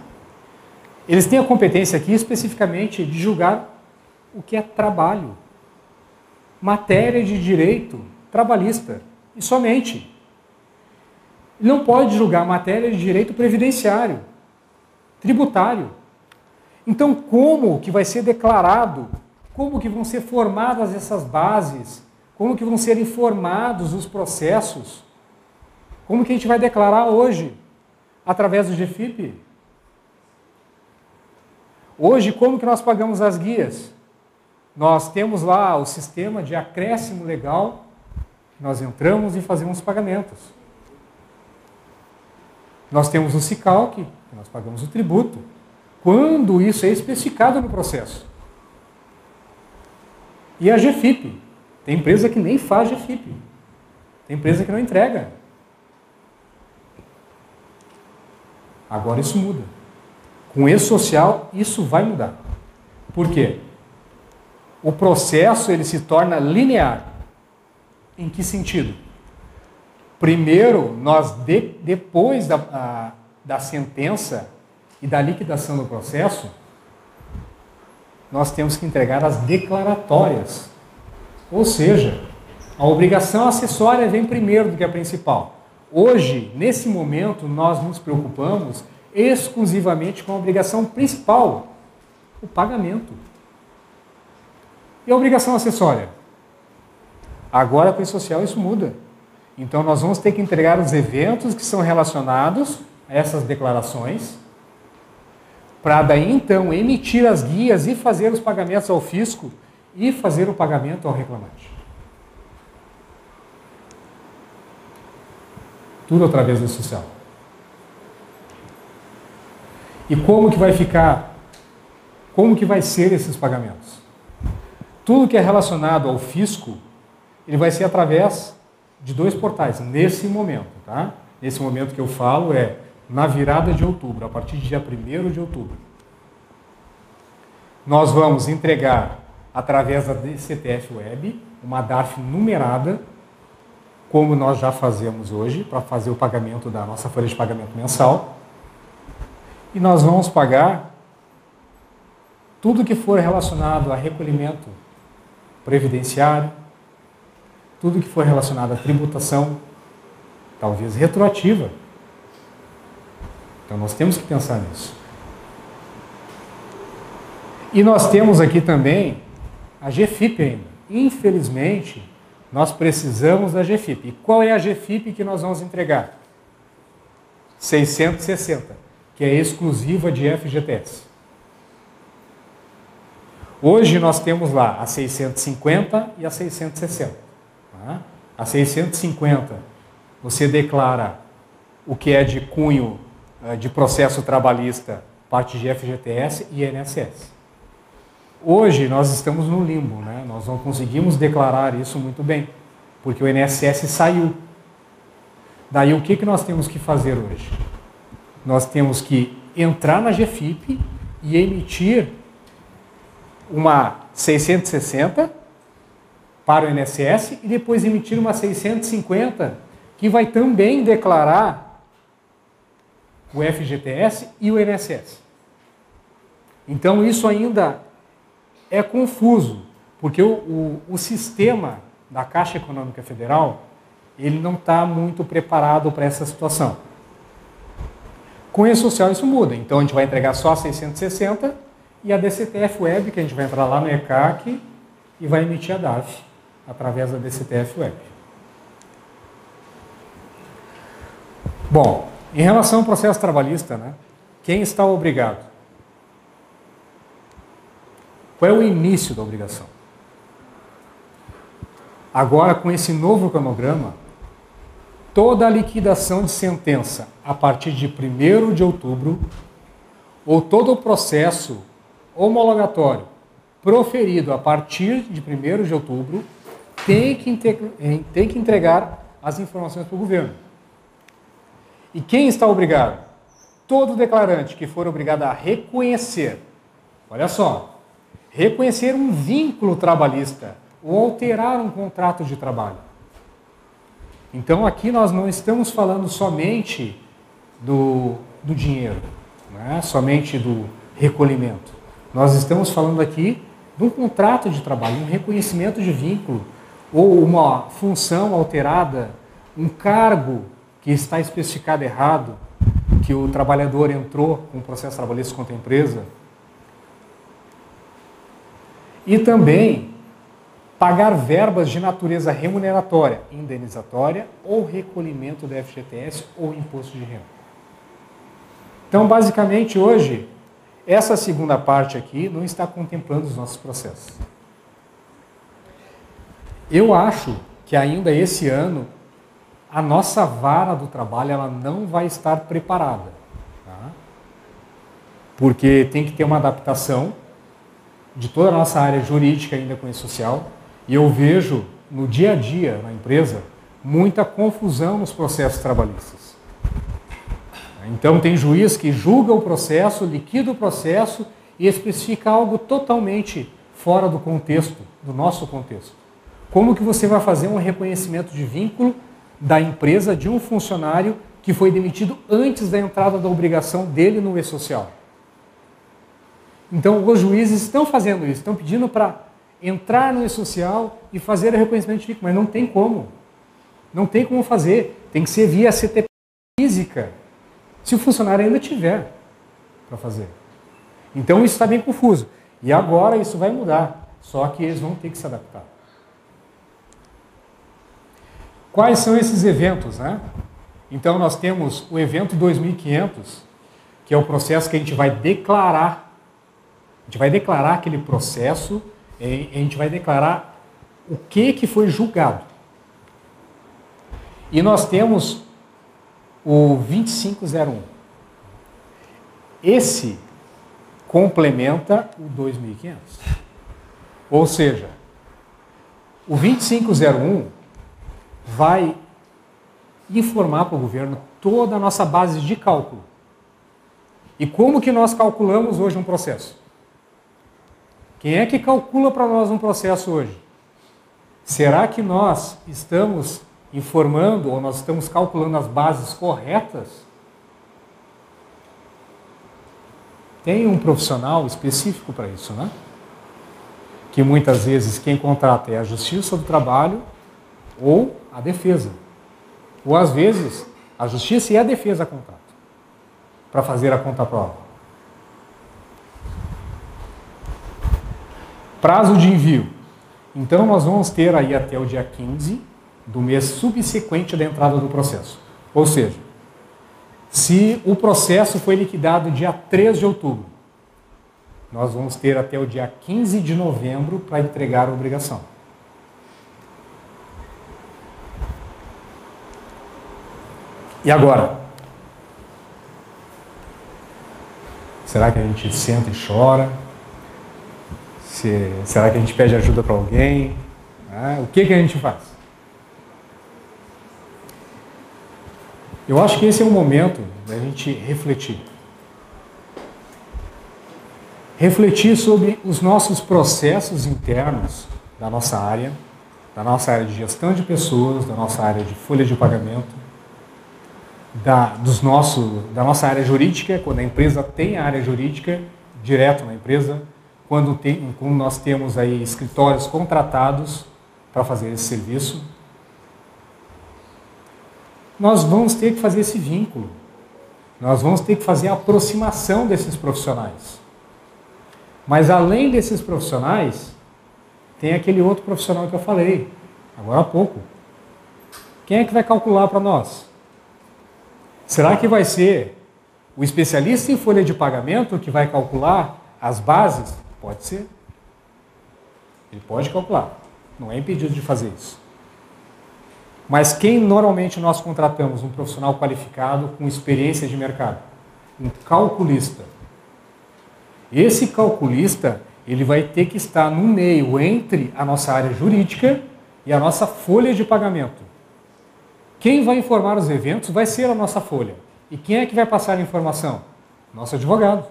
eles têm a competência aqui especificamente de julgar o que é trabalho, matéria de direito trabalhista, e somente. Ele não pode julgar matéria de direito previdenciário, tributário. Então, como que vai ser declarado, como que vão ser formadas essas bases, como que vão ser informados os processos, como que a gente vai declarar hoje? Através do GFIP? Hoje, como que nós pagamos as guias? Nós temos lá o sistema de acréscimo legal, nós entramos e fazemos pagamentos. Nós temos o SICALC, que nós pagamos o tributo, quando isso é especificado no processo. E a GFIP. Tem empresa que nem faz GFIP. Tem empresa que não entrega. Agora isso muda. Com o E-Social, isso vai mudar. Por quê? O processo ele se torna linear. Em que sentido? Primeiro, nós, depois da sentença e da liquidação do processo, nós temos que entregar as declaratórias. Ou seja, a obrigação acessória vem primeiro do que a principal. Hoje, nesse momento, nós nos preocupamos exclusivamente com a obrigação principal, o pagamento. E a obrigação acessória? Agora, com o E-Social, isso muda. Então, nós vamos ter que entregar os eventos que são relacionados a essas declarações, para daí, então, emitir as guias e fazer os pagamentos ao fisco e fazer o pagamento ao reclamante. Tudo através do E-Social. E como que vai ficar? Como que vai ser esses pagamentos? Tudo que é relacionado ao fisco, ele vai ser através de dois portais, nesse momento, tá? Nesse momento que eu falo é na virada de outubro, a partir do dia 1º de outubro. Nós vamos entregar, através da DCTF Web, uma DARF numerada, como nós já fazemos hoje, para fazer o pagamento da nossa folha de pagamento mensal. E nós vamos pagar tudo que for relacionado a recolhimento previdenciário, tudo que for relacionado à tributação, talvez retroativa. Então nós temos que pensar nisso. E nós temos aqui também a GFIP ainda. Infelizmente, nós precisamos da GFIP. E qual é a GFIP que nós vamos entregar? 660, que é exclusiva de FGTS. Hoje nós temos lá a 650 e a 660. Tá? A 650, você declara o que é de cunho de processo trabalhista, parte de FGTS e INSS. Hoje nós estamos no limbo, né? Nós não conseguimos declarar isso muito bem, porque o INSS saiu. Daí o que nós temos que fazer hoje? Nós temos que entrar na GFIP e emitir uma 660 para o INSS e depois emitir uma 650 que vai também declarar o FGTS e o INSS. Então isso ainda é confuso, porque o sistema da Caixa Econômica Federal ele não está muito preparado para essa situação. Com o E-Social isso muda, então a gente vai entregar só a 660 e a DCTF Web, que a gente vai entrar lá no ECAC e vai emitir a DARF através da DCTF Web. Bom, em relação ao processo trabalhista, né, quem está obrigado? Qual é o início da obrigação? Agora, com esse novo cronograma, toda a liquidação de sentença a partir de 1º de outubro ou todo o processo homologatório proferido a partir de 1º de outubro tem que entregar as informações para o governo. E quem está obrigado? Todo declarante que for obrigado a reconhecer, olha só, reconhecer um vínculo trabalhista ou alterar um contrato de trabalho. Então aqui nós não estamos falando somente do dinheiro, não é somente do recolhimento. Nós estamos falando aqui de um contrato de trabalho, um reconhecimento de vínculo, ou uma função alterada, um cargo que está especificado errado, que o trabalhador entrou com o processo trabalhista contra a empresa. E também pagar verbas de natureza remuneratória, indenizatória ou recolhimento do FGTS ou imposto de renda. Então, basicamente, hoje, essa segunda parte aqui não está contemplando os nossos processos. Eu acho que ainda esse ano a nossa vara do trabalho ela não vai estar preparada, tá? Porque tem que ter uma adaptação de toda a nossa área jurídica ainda com o E-Social, e eu vejo no dia a dia na empresa muita confusão nos processos trabalhistas. Então tem juiz que julga o processo, liquida o processo e especifica algo totalmente fora do contexto, do nosso contexto. Como que você vai fazer um reconhecimento de vínculo da empresa de um funcionário que foi demitido antes da entrada da obrigação dele no E-Social? Então os juízes estão fazendo isso, estão pedindo para entrar no E-Social e fazer o reconhecimento de vínculo, mas não tem como. Não tem como fazer, tem que ser via CTP física, se o funcionário ainda tiver para fazer. Então isso está bem confuso. E agora isso vai mudar, só que eles vão ter que se adaptar. Quais são esses eventos, né? Então nós temos o evento 2500, que é o processo que a gente vai declarar. A gente vai declarar aquele processo, a gente vai declarar o que foi julgado. E nós temos o 2501. Esse complementa o 2500. Ou seja, o 2501 vai informar para o governo toda a nossa base de cálculo. E como que nós calculamos hoje um processo? Quem é que calcula para nós um processo hoje? Será que nós estamos informando ou nós estamos calculando as bases corretas? Tem um profissional específico para isso, né? Que muitas vezes quem contrata é a Justiça do Trabalho ou a defesa. Ou às vezes a Justiça e a defesa contratam para fazer a contraprova. Prazo de envio. Então nós vamos ter aí até o dia 15 do mês subsequente da entrada do processo. Ou seja, se o processo foi liquidado dia 3 de outubro, nós vamos ter até o dia 15 de novembro para entregar a obrigação. E agora? Será que a gente senta e chora? Será que a gente pede ajuda para alguém? O que a gente faz? Eu acho que esse é o momento da gente refletir. Refletir sobre os nossos processos internos da nossa área de gestão de pessoas, da nossa área de folha de pagamento, da nossa área jurídica, quando a empresa tem a área jurídica, direto na empresa, quando nós temos aí escritórios contratados para fazer esse serviço. Nós vamos ter que fazer esse vínculo. Nós vamos ter que fazer a aproximação desses profissionais. Mas além desses profissionais, tem aquele outro profissional que eu falei, agora há pouco. Quem é que vai calcular para nós? Será que vai ser o especialista em folha de pagamento que vai calcular as bases? Pode ser. Ele pode calcular. Não é impedido de fazer isso. Mas quem normalmente nós contratamos? Um profissional qualificado com experiência de mercado. Um calculista. Esse calculista, ele vai ter que estar no meio entre a nossa área jurídica e a nossa folha de pagamento. Quem vai informar os eventos vai ser a nossa folha. E quem é que vai passar a informação? Nosso advogado.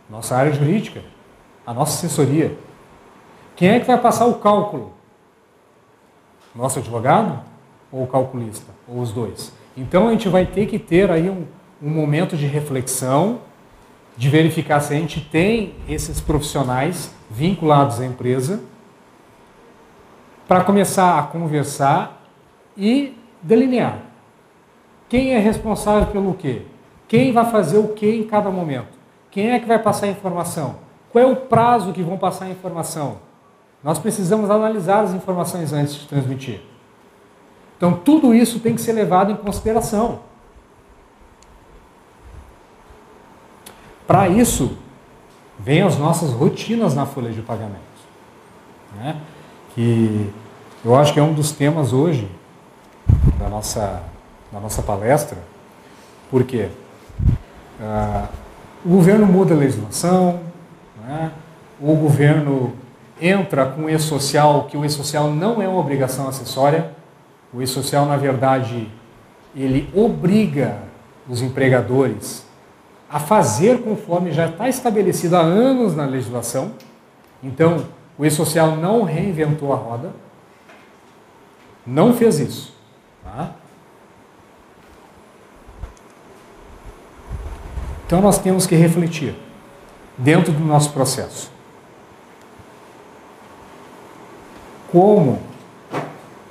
Nossa área jurídica. A nossa assessoria. Quem é que vai passar o cálculo? Nosso advogado ou o calculista? Ou os dois? Então a gente vai ter que ter aí um momento de reflexão, de verificar se a gente tem esses profissionais vinculados à empresa, para começar a conversar e delinear. Quem é responsável pelo quê? Quem vai fazer o quê em cada momento? Quem é que vai passar a informação? Qual é o prazo que vão passar a informação? Nós precisamos analisar as informações antes de transmitir. Então, tudo isso tem que ser levado em consideração. Para isso, vem as nossas rotinas na folha de pagamento. Né? Que eu acho que é um dos temas hoje da nossa palestra. Por quê? O governo muda a legislação, né? O governo entra com o e-social, que o e-social não é uma obrigação acessória. O e-social, na verdade, ele obriga os empregadores a fazer conforme já está estabelecido há anos na legislação. Então, o e-social não reinventou a roda, não fez isso. Tá? Então, nós temos que refletir dentro do nosso processo. Como,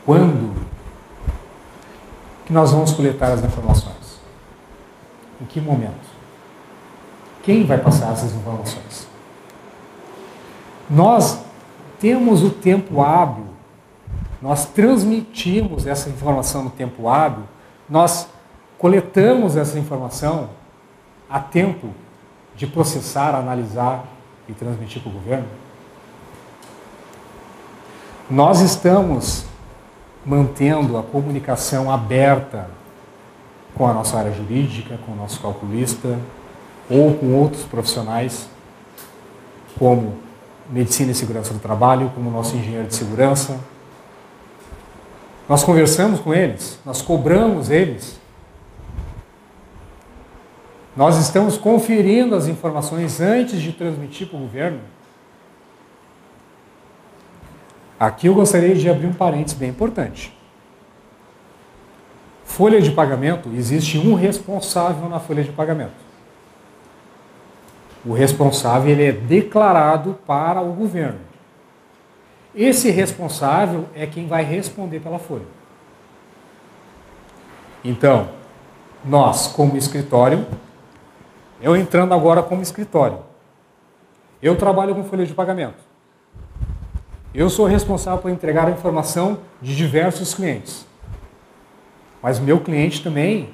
quando que nós vamos coletar as informações? Em que momento? Quem vai passar essas informações? Nós temos o tempo hábil, nós transmitimos essa informação no tempo hábil, nós coletamos essa informação a tempo de processar, analisar e transmitir para o governo? Nós estamos mantendo a comunicação aberta com a nossa área jurídica, com o nosso calculista, ou com outros profissionais, como medicina e segurança do trabalho, como o nosso engenheiro de segurança. Nós conversamos com eles, nós cobramos eles. Nós estamos conferindo as informações antes de transmitir para o governo. Aqui eu gostaria de abrir um parênteses bem importante. Folha de pagamento, existe um responsável na folha de pagamento. O responsável ele é declarado para o governo. Esse responsável é quem vai responder pela folha. Então, nós, como escritório, eu entrando agora como escritório, eu trabalho com folha de pagamento. Eu sou responsável por entregar a informação de diversos clientes. Mas meu cliente também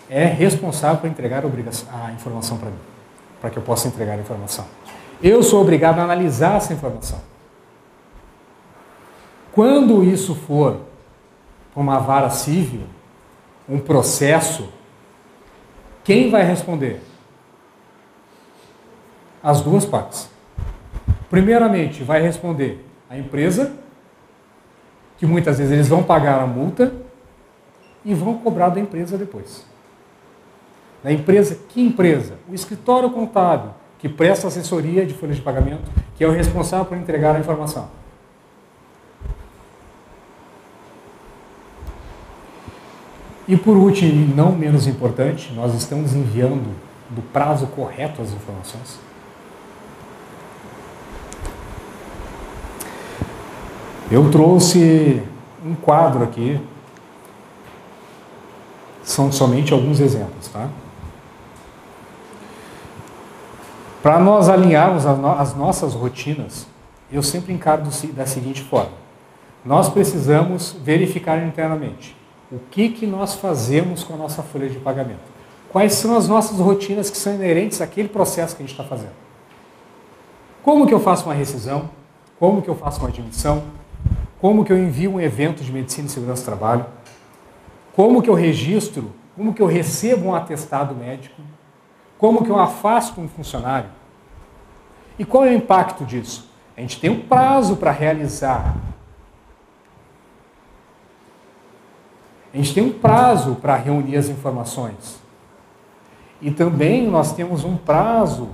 é responsável por entregar a informação para mim, para que eu possa entregar a informação. Eu sou obrigado a analisar essa informação. Quando isso for uma vara civil, um processo, quem vai responder? As duas partes. Primeiramente, vai responder a empresa, que muitas vezes eles vão pagar a multa e vão cobrar da empresa depois. Da empresa, que empresa? O escritório contábil, que presta assessoria de folha de pagamento, que é o responsável por entregar a informação. E por último, e não menos importante, nós estamos enviando do prazo correto as informações. Eu trouxe um quadro aqui, são somente alguns exemplos, tá? Para nós alinharmos as nossas rotinas, eu sempre encaro da seguinte forma. Nós precisamos verificar internamente o que nós fazemos com a nossa folha de pagamento. Quais são as nossas rotinas que são inerentes àquele processo que a gente está fazendo. Como que eu faço uma rescisão? Como que eu faço uma admissão? Como que eu envio um evento de medicina e segurança do trabalho? Como que eu registro? Como que eu recebo um atestado médico? Como que eu afasto um funcionário? E qual é o impacto disso? A gente tem um prazo para realizar. A gente tem um prazo para reunir as informações. E também nós temos um prazo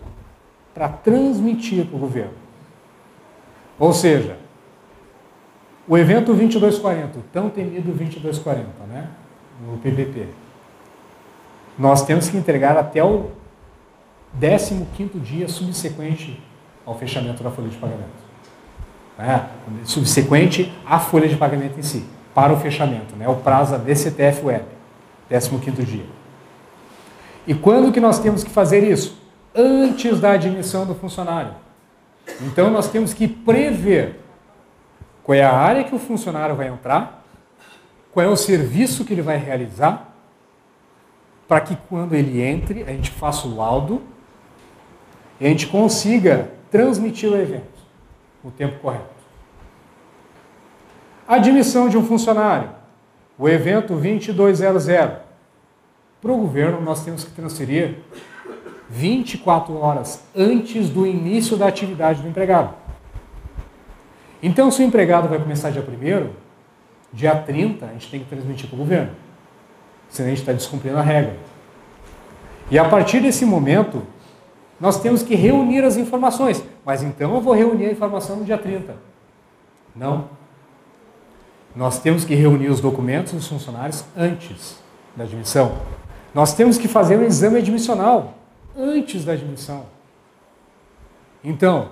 para transmitir para o governo. Ou seja, o evento 2240, o tão temido 2240, né? No PPP. Nós temos que entregar até o 15º dia subsequente ao fechamento da folha de pagamento. Subsequente à folha de pagamento em si, para o fechamento, né? O prazo da DCTF Web, 15º dia. E quando que nós temos que fazer isso? Antes da admissão do funcionário. Então nós temos que prever qual é a área que o funcionário vai entrar, qual é o serviço que ele vai realizar, para que quando ele entre, a gente faça o laudo e a gente consiga transmitir o evento no tempo correto. Admissão de um funcionário, o evento 2200. Para o governo, nós temos que transferir 24 horas antes do início da atividade do empregado. Então, se o empregado vai começar dia 1º, dia 30, a gente tem que transmitir para o governo. Senão a gente está descumprindo a regra. E a partir desse momento, nós temos que reunir as informações. Mas então eu vou reunir a informação no dia 30. Não. Nós temos que reunir os documentos dos funcionários antes da admissão. Nós temos que fazer um exame admissional antes da admissão. Então,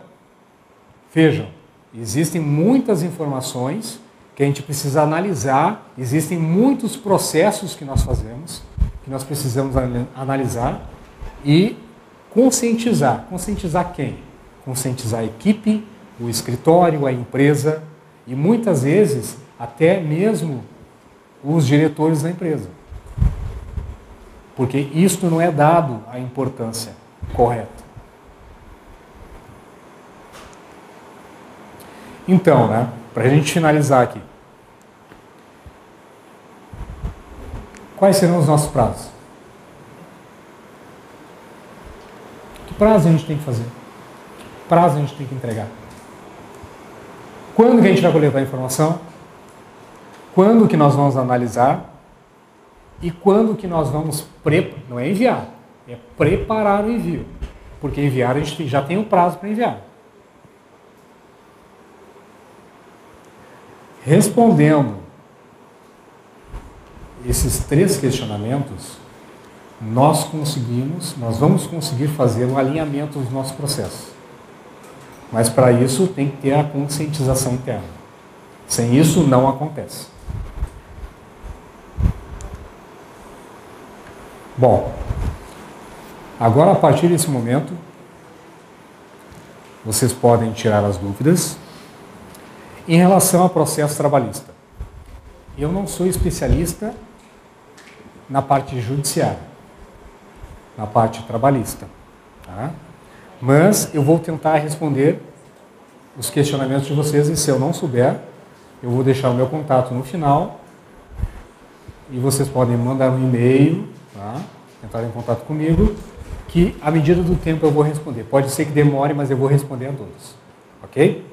vejam, existem muitas informações que a gente precisa analisar, existem muitos processos que nós fazemos, que nós precisamos analisar e conscientizar. Conscientizar quem? Conscientizar a equipe, o escritório, a empresa e muitas vezes até mesmo os diretores da empresa. Porque isto não é dado a importância correta. Então, né, para a gente finalizar aqui, quais serão os nossos prazos? Que prazo a gente tem que fazer? Que prazo a gente tem que entregar? Quando que a gente vai coletar a informação? Quando que nós vamos analisar? E quando que nós vamos não é enviar, é preparar o envio. Porque enviar a gente já tem um prazo para enviar. Respondendo esses 3 questionamentos, nós vamos conseguir fazer um alinhamento dos nossos processos. Mas para isso tem que ter a conscientização interna. Sem isso não acontece. Bom, agora a partir desse momento, vocês podem tirar as dúvidas em relação ao processo trabalhista. Eu não sou especialista na parte judiciária, na parte trabalhista, tá? Mas eu vou tentar responder os questionamentos de vocês e se eu não souber, eu vou deixar o meu contato no final e vocês podem mandar um e-mail, tá? Entrar em contato comigo, que à medida do tempo eu vou responder. Pode ser que demore, mas eu vou responder a todos. Ok?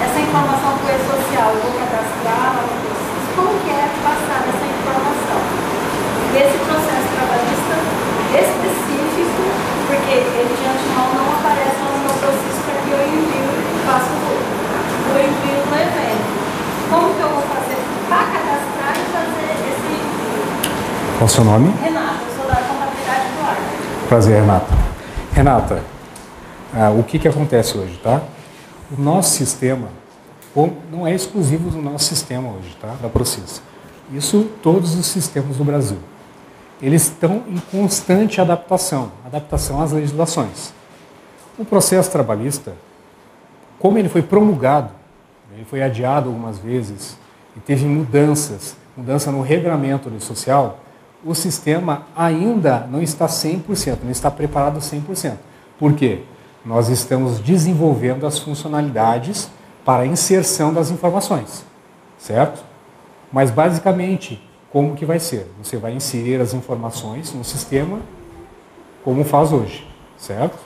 Essa informação para o E-Social, eu vou cadastrar lá no processo. Como que é passar essa informação? Desse processo trabalhista específico, porque ele de antemão não aparece no meu processo para que eu envio e faço o envio do evento. Como que eu vou fazer para cadastrar e fazer esse... Qual o seu nome? Renata, eu sou da Contabilidade do Ar. Prazer, Renata. Renata, o que acontece hoje, tá? O nosso sistema não é exclusivo do nosso sistema hoje, tá? Da Processa. Isso todos os sistemas do Brasil. Eles estão em constante adaptação às legislações. O processo trabalhista, como ele foi promulgado, ele foi adiado algumas vezes e teve mudança no regulamento do social, o sistema ainda não está 100%, não está preparado 100%. Por quê? Nós estamos desenvolvendo as funcionalidades para a inserção das informações, certo? Mas basicamente, como que vai ser? Você vai inserir as informações no sistema como faz hoje, certo?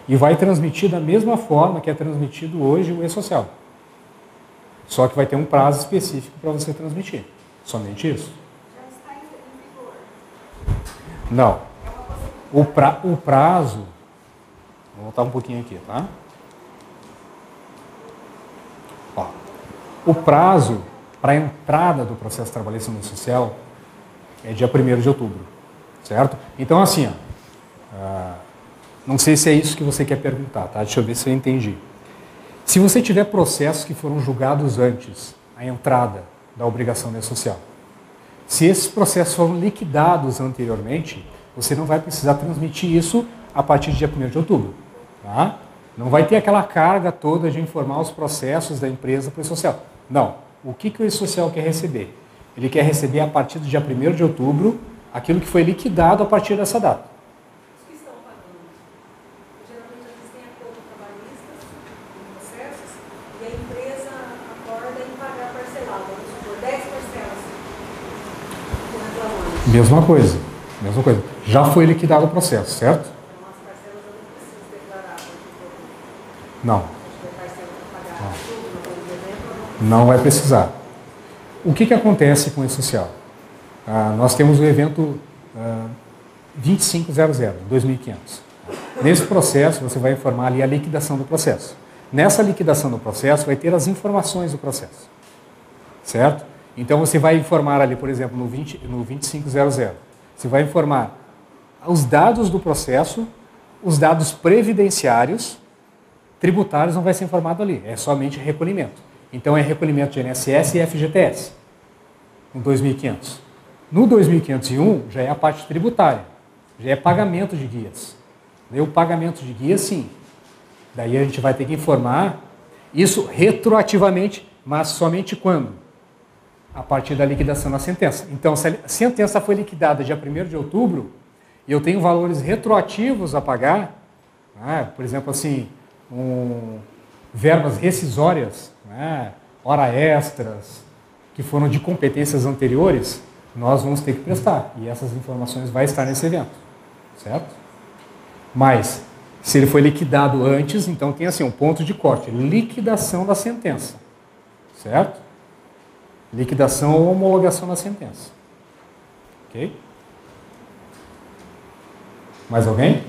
E vai transmitir da mesma forma que é transmitido hoje o E-Social. Só que vai ter um prazo específico para você transmitir. Somente isso. Já está em vigor? Não. O prazo... Vou voltar um pouquinho aqui, tá? Ó, o prazo para a entrada do processo trabalhista no social é dia 1º de outubro, certo? Então, assim, não sei se é isso que você quer perguntar, tá? Deixa eu ver se eu entendi. Se você tiver processos que foram julgados antes, a entrada da obrigação do social, se esses processos foram liquidados anteriormente, você não vai precisar transmitir isso a partir do dia 1º de outubro. Tá? Não vai ter aquela carga toda de informar os processos da empresa para o E-Social. Não. O que o E-Social quer receber? Ele quer receber a partir do dia 1º de outubro aquilo que foi liquidado a partir dessa data. Os que estão pagando, geralmente eles têm acordo trabalhistas em processos e a empresa acorda em pagar parcelado, vamos supor, 10 parcelas do reclamante. Mesma coisa. Já foi liquidado o processo, certo? Não. Não vai precisar. O que acontece com o E-Social? Nós temos o evento 2500, 2500. Nesse processo, você vai informar ali a liquidação do processo. Nessa liquidação do processo, vai ter as informações do processo. Certo? Então, você vai informar ali, por exemplo, no 2500, você vai informar os dados do processo, os dados previdenciários, tributários não vai ser informado ali, é somente recolhimento. Então é recolhimento de INSS e FGTS, no 2500. No 2501 já é a parte tributária, já é pagamento de guias. Daí o pagamento de guias, sim. Daí a gente vai ter que informar isso retroativamente, mas somente quando? A partir da liquidação da sentença. Então, se a sentença foi liquidada dia 1º de outubro, e eu tenho valores retroativos a pagar, por exemplo, assim, verbas rescisórias, hora extras, que foram de competências anteriores, nós vamos ter que prestar. E essas informações vão estar nesse evento, certo? Mas, se ele foi liquidado antes, então tem assim um ponto de corte, liquidação da sentença, certo? Liquidação ou homologação da sentença. Ok? Mais alguém?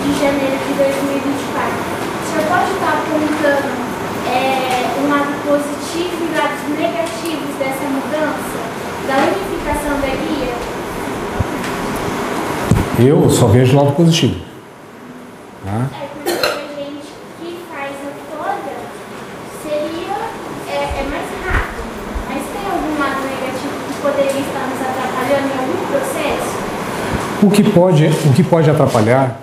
De janeiro de 2024. O senhor pode estar apontando um lado positivo e lados negativos dessa mudança, da unificação da guia? Eu só vejo o lado positivo. Porque a gente que faz a toda seria mais rápido. Mas tem algum lado negativo que poderia estar nos atrapalhando em algum processo? O que pode atrapalhar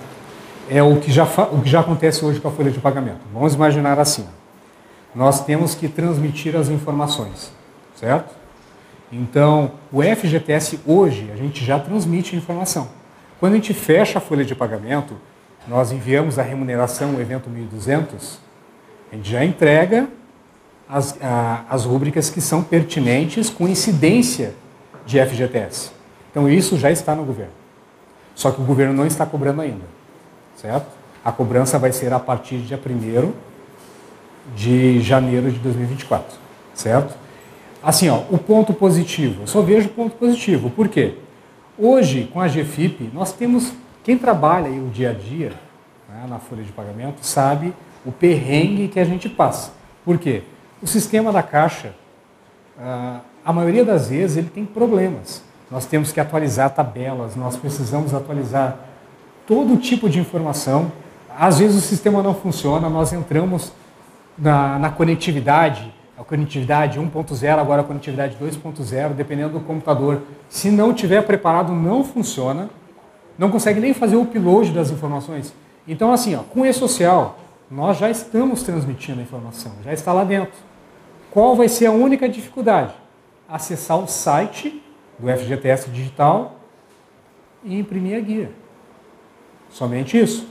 é o que já acontece hoje com a folha de pagamento. Vamos imaginar assim. Nós temos que transmitir as informações, certo? Então, o FGTS hoje, a gente já transmite a informação. Quando a gente fecha a folha de pagamento, nós enviamos a remuneração, o evento 1200, a gente já entrega as rúbricas que são pertinentes com incidência de FGTS. Então, isso já está no governo. Só que o governo não está cobrando ainda, certo? A cobrança vai ser a partir de dia 1º de janeiro de 2024, certo? Assim, ó, o ponto positivo, eu só vejo ponto positivo. Por quê? Hoje, com a GFIP, nós temos, quem trabalha aí o dia a dia, né, na folha de pagamento, sabe o perrengue que a gente passa. Por quê? O sistema da Caixa, a maioria das vezes, ele tem problemas. Nós temos que atualizar tabelas, nós precisamos atualizar todo tipo de informação. Às vezes o sistema não funciona, nós entramos na conectividade, a conectividade 1.0, agora a conectividade 2.0, dependendo do computador. Se não tiver preparado, não funciona, não consegue nem fazer o upload das informações. Então, assim, ó, com o e-social, nós já estamos transmitindo a informação, já está lá dentro. Qual vai ser a única dificuldade? Acessar o site do FGTS Digital e imprimir a guia. Somente isso.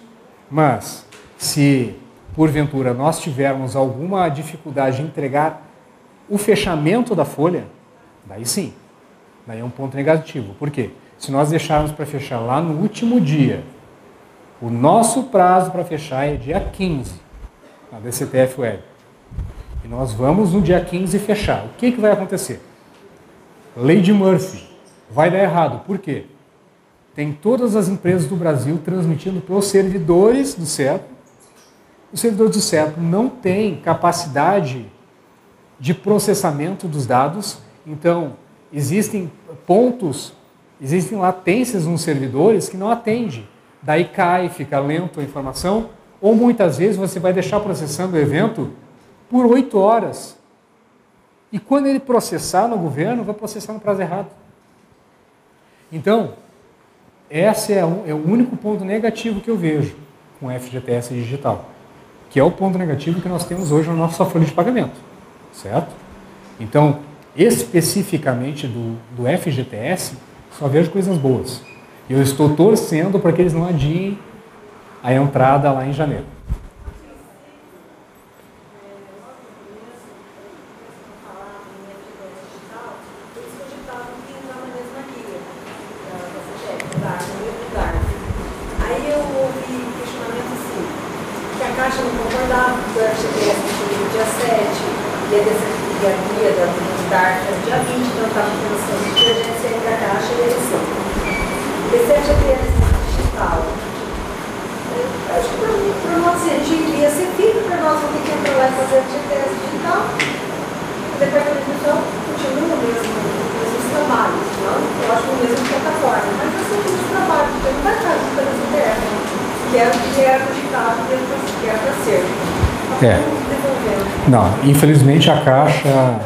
Mas, se porventura nós tivermos alguma dificuldade de entregar o fechamento da folha, daí sim, daí é um ponto negativo. Por quê? Se nós deixarmos para fechar lá no último dia, o nosso prazo para fechar é dia 15, na DCTF Web. E nós vamos no dia 15 fechar. O que vai acontecer? Lei de Murphy. Vai dar errado. Por quê? Tem todas as empresas do Brasil transmitindo para os servidores do CERP. Os servidores do CERP não têm capacidade de processamento dos dados. Então, existem pontos, existem latências nos servidores que não atendem. Daí cai, fica lento a informação. Ou muitas vezes você vai deixar processando o evento por 8 horas. E quando ele processar no governo, vai processar no prazo errado. Então, esse é o único ponto negativo que eu vejo com o FGTS Digital, que é o ponto negativo que nós temos hoje na nossa folha de pagamento, certo? Então, especificamente do FGTS, só vejo coisas boas. E eu estou torcendo para que eles não adiem a entrada lá em janeiro. Não, infelizmente a Caixa...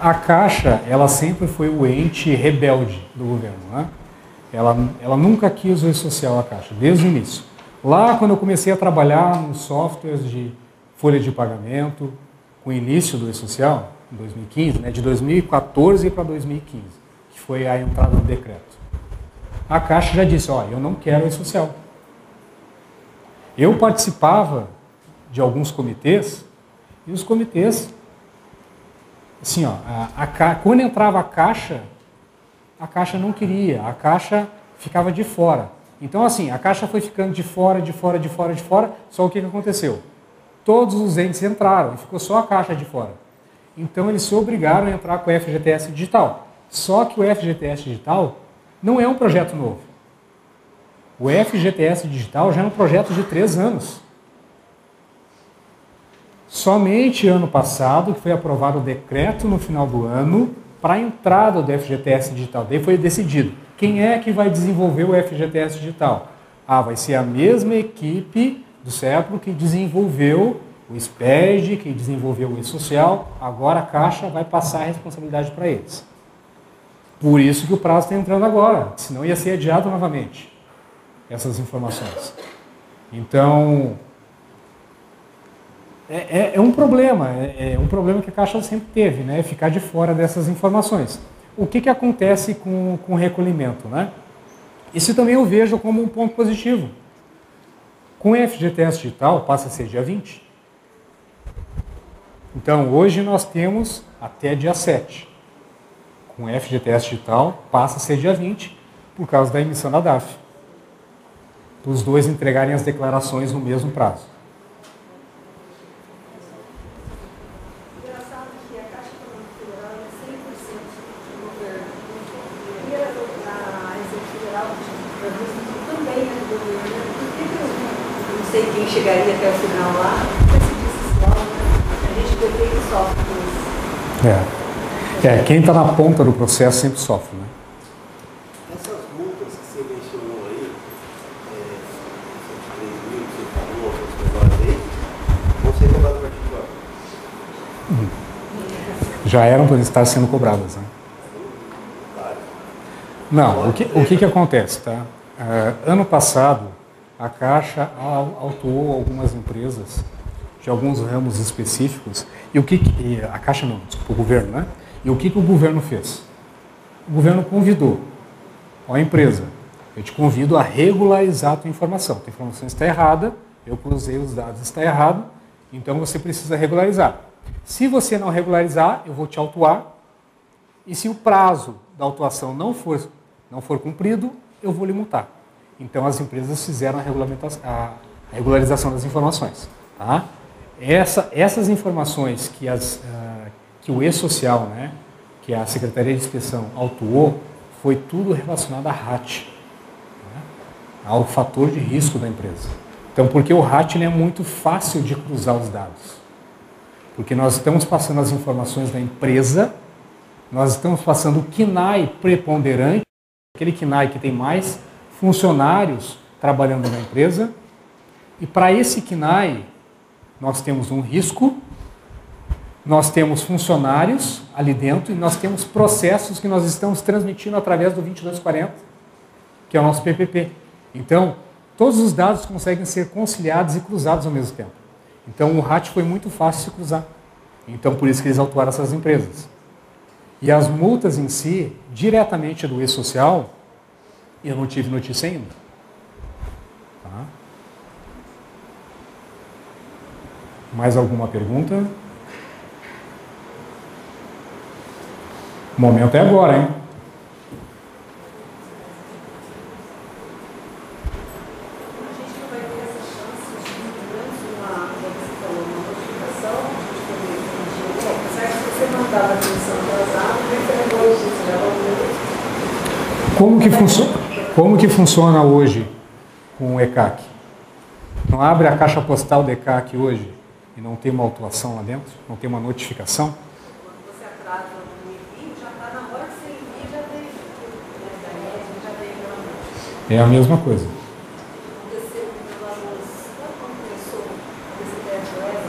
a Caixa, ela sempre foi o ente rebelde do governo, né? Ela nunca quis o e-social, a Caixa, desde o início. Lá, quando eu comecei a trabalhar nos softwares de folha de pagamento, com o início do e-social, em 2015, né, de 2014 para 2015, que foi a entrada do decreto. A Caixa já disse, ó, eu não quero o e-social. Eu participava de alguns comitês, e os comitês, assim, ó, quando entrava a Caixa não queria, a Caixa ficava de fora. Então, assim, a Caixa foi ficando de fora, só o que aconteceu? Todos os entes entraram e ficou só a Caixa de fora. Então, eles se obrigaram a entrar com o FGTS Digital. Só que o FGTS Digital não é um projeto novo. O FGTS Digital já é um projeto de 3 anos. Somente ano passado que foi aprovado o decreto no final do ano para a entrada do FGTS Digital. Daí foi decidido. Quem é que vai desenvolver o FGTS Digital? Vai ser a mesma equipe do CEPRO que desenvolveu o SPED, que desenvolveu o e-social. Agora a Caixa vai passar a responsabilidade para eles. Por isso que o prazo está entrando agora, senão ia ser adiado novamente, essas informações. Então, é um problema, é um problema que a Caixa sempre teve, né? Ficar de fora dessas informações. O que acontece com o recolhimento, né? Isso também eu vejo como um ponto positivo. Com o FGTS digital, passa a ser dia 20. Então, hoje nós temos até dia 7. Com o FGTS digital, passa a ser dia 20, por causa da emissão da DARF. Os dois entregarem as declarações no mesmo prazo. Engraçado que a Caixa Econômica Federal é 100% do governo. E a Receita Federal também é do governo. Eu não sei quem chegaria até o final lá, mas se disse logo, a gente deveria que sofre com isso. Quem está na ponta do processo sempre sofre, né? Essas multas que você mencionou aí, 3 mil que você falou, essas aí, vão ser cobradas a partir de agora. Já eram para estar sendo cobradas, né? Não, o que acontece, tá? Ano passado, a Caixa autuou algumas empresas de alguns ramos específicos, e a Caixa não, desculpa, o governo, né? E o que o governo fez? O governo convidou a empresa, eu te convido a regularizar a tua informação. A tua informação está errada, eu cruzei os dados, está errado, então você precisa regularizar. Se você não regularizar, eu vou te autuar, e se o prazo da autuação não for cumprido, eu vou lhe multar. Então as empresas fizeram a regularização das informações. Tá? Essas informações que o E-Social, né, que a Secretaria de Inspeção autuou, foi tudo relacionado à RAT, né, ao fator de risco da empresa. Então, porque o RAT é muito fácil de cruzar os dados. Porque nós estamos passando as informações da empresa, nós estamos passando o KNAI preponderante, aquele KNAI que tem mais funcionários trabalhando na empresa, e para esse KNAI nós temos um risco, nós temos funcionários ali dentro e nós temos processos que nós estamos transmitindo através do 2240, que é o nosso PPP. Então, todos os dados conseguem ser conciliados e cruzados ao mesmo tempo. Então, o RAT foi muito fácil de se cruzar. Então, por isso que eles autuaram essas empresas. E as multas em si, diretamente do E-Social, eu não tive notícia ainda. Tá? Mais alguma pergunta? O momento é agora, hein? A gente não vai ter essa chance de uma notificação, apesar de você mandar a comissão atrasada, vai ter hoje, Como que funciona hoje com o ECAC? Não abre a caixa postal do ECAC hoje e não tem uma autuação lá dentro? Não tem uma notificação? quando você atrasa no envio, já está na hora que você envia, já veio já veio. É a mesma coisa. Aconteceu quando começou esse TFOS,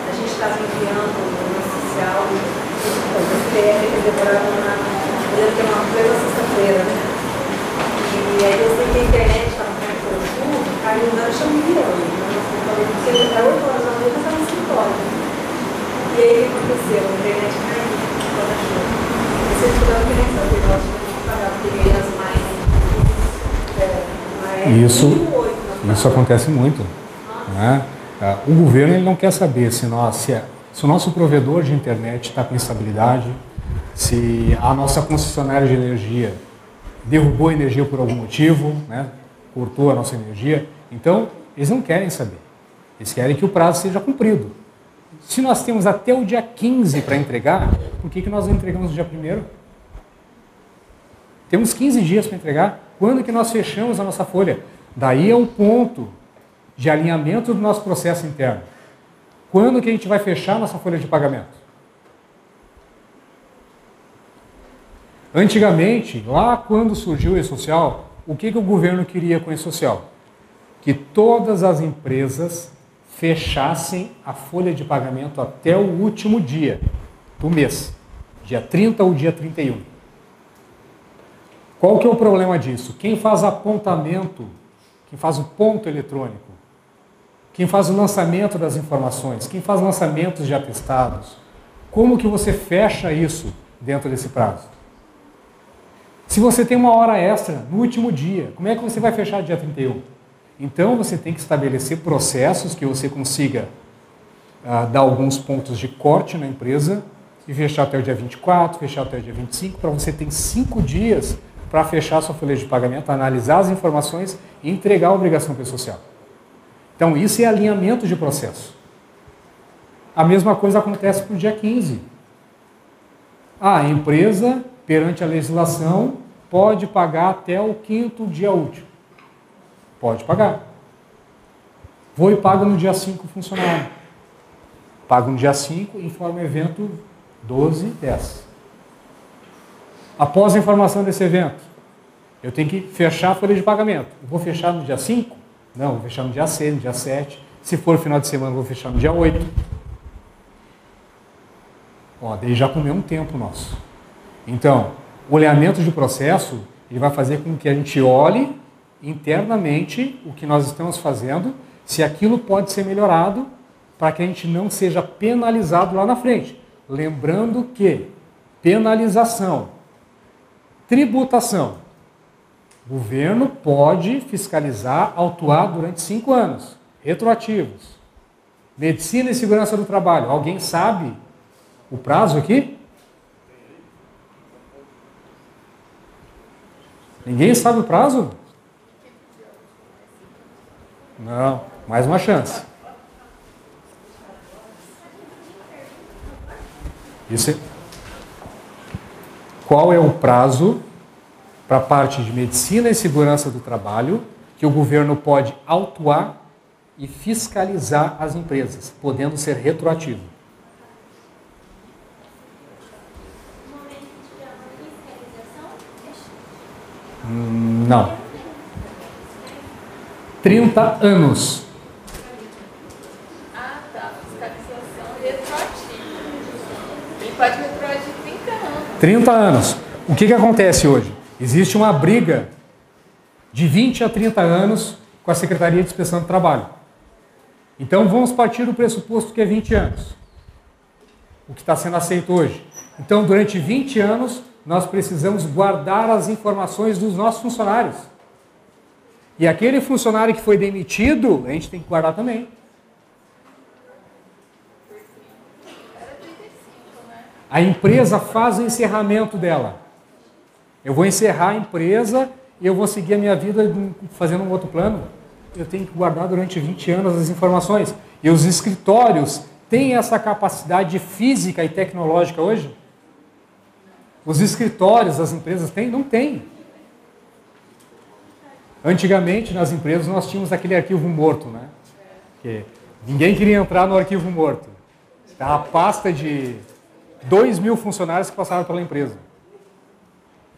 a gente estava enviando no oficial, o SPF que demoraram uma plena sexta-feira, né? E aí eu sei que a internet estava caindo tudo, aí o Dani chamou me enviando. Eu falei, porque até 8 horas da noite eu estava no escritório. E aí o que aconteceu? A internet caiu quando achou. Você estudando que nem saber, nós tivemos que pagar crianças mais. Isso acontece muito. Né? O governo ele não quer saber se o nosso provedor de internet está com instabilidade, se a nossa concessionária de energia derrubou a energia por algum motivo, né? Cortou a nossa energia. Então, eles não querem saber. Eles querem que o prazo seja cumprido. Se nós temos até o dia 15 para entregar, por que nós não entregamos no dia 1º? Temos 15 dias para entregar. Quando que nós fechamos a nossa folha? Daí é o ponto de alinhamento do nosso processo interno. Quando que a gente vai fechar a nossa folha de pagamento? Antigamente, lá quando surgiu o E-Social, o que o governo queria com o E-Social? Que todas as empresas fechassem a folha de pagamento até o último dia do mês, dia 30 ou dia 31. Qual que é o problema disso? Quem faz apontamento, quem faz o ponto eletrônico, quem faz o lançamento das informações, quem faz lançamentos de atestados, como que você fecha isso dentro desse prazo? Se você tem uma hora extra no último dia, como é que você vai fechar dia 31? Então você tem que estabelecer processos que você consiga dar alguns pontos de corte na empresa e fechar até o dia 24, fechar até o dia 25, para você ter 5 dias para fechar sua folha de pagamento, analisar as informações e entregar a obrigação social. Então isso é alinhamento de processo. A mesma coisa acontece para o dia 15. A empresa, perante a legislação, pode pagar até o 5º dia útil. Pode pagar. Vou e pago no dia 5 o funcionário. Pago no dia 5, informa o evento 12, 10. Após a informação desse evento, eu tenho que fechar a folha de pagamento. Eu vou fechar no dia 5? Não, vou fechar no dia 6, no dia 7. Se for final de semana, vou fechar no dia 8. Ó, daí já comeu um tempo nosso. Então, o alinhamento de processo, ele vai fazer com que a gente olhe internamente o que nós estamos fazendo, se aquilo pode ser melhorado, para que a gente não seja penalizado lá na frente. Lembrando que penalização, tributação, o governo pode fiscalizar, autuar durante 5 anos, retroativos. Medicina e segurança do trabalho, alguém sabe o prazo aqui? Ninguém sabe o prazo? Não, mais uma chance. Qual é o prazo para a parte de medicina e segurança do trabalho que o governo pode autuar e fiscalizar as empresas, podendo ser retroativo? Não. 30 anos. Ah, tá. Fiscalização retroativa. Ele pode retroagir 30 anos. 30 anos. O que acontece hoje? Existe uma briga de 20 a 30 anos com a Secretaria de Inspeção do Trabalho. Então vamos partir do pressuposto que é 20 anos. O que está sendo aceito hoje. Então durante 20 anos nós precisamos guardar as informações dos nossos funcionários. E aquele funcionário que foi demitido, a gente tem que guardar também. A empresa faz o encerramento dela. Eu vou encerrar a empresa e eu vou seguir a minha vida fazendo um outro plano. Eu tenho que guardar durante 20 anos as informações. E os escritórios têm essa capacidade física e tecnológica hoje? Os escritórios das empresas têm? Não tem. Antigamente, nas empresas, nós tínhamos aquele arquivo morto, né? Que ninguém queria entrar no arquivo morto. Era a pasta de 2.000 funcionários que passaram pela empresa.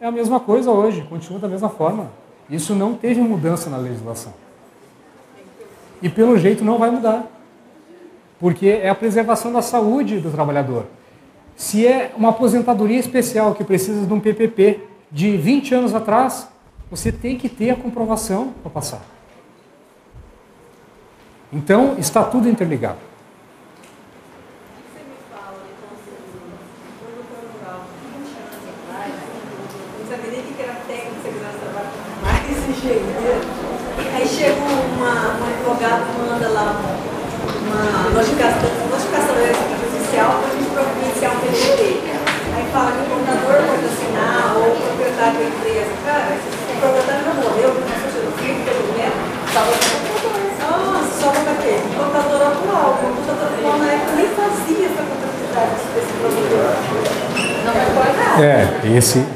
É a mesma coisa hoje, continua da mesma forma. Isso não teve mudança na legislação. E pelo jeito não vai mudar. Porque é a preservação da saúde do trabalhador. Se é uma aposentadoria especial que precisa de um PPP de 20 anos atrás, você tem que ter a comprovação para passar. Então, está tudo interligado. Você me fala, então, no produtor rural, 20 anos atrás, não sabia nem o que era técnico de segurança do trabalho, mais engenheiro. Aí chega um advogado, manda lá uma notificação extrajudicial para a gente providenciar um PPP. Aí fala que o contador pode assinar, ou o proprietário da empresa. Cara, o proprietário já morreu, não sei do filho, pelo menos, estava com o contador. Nossa, só para quê? O contador atual. O contador atual na época nem fazia essa contabilidade desse provedor. Não vai pagar.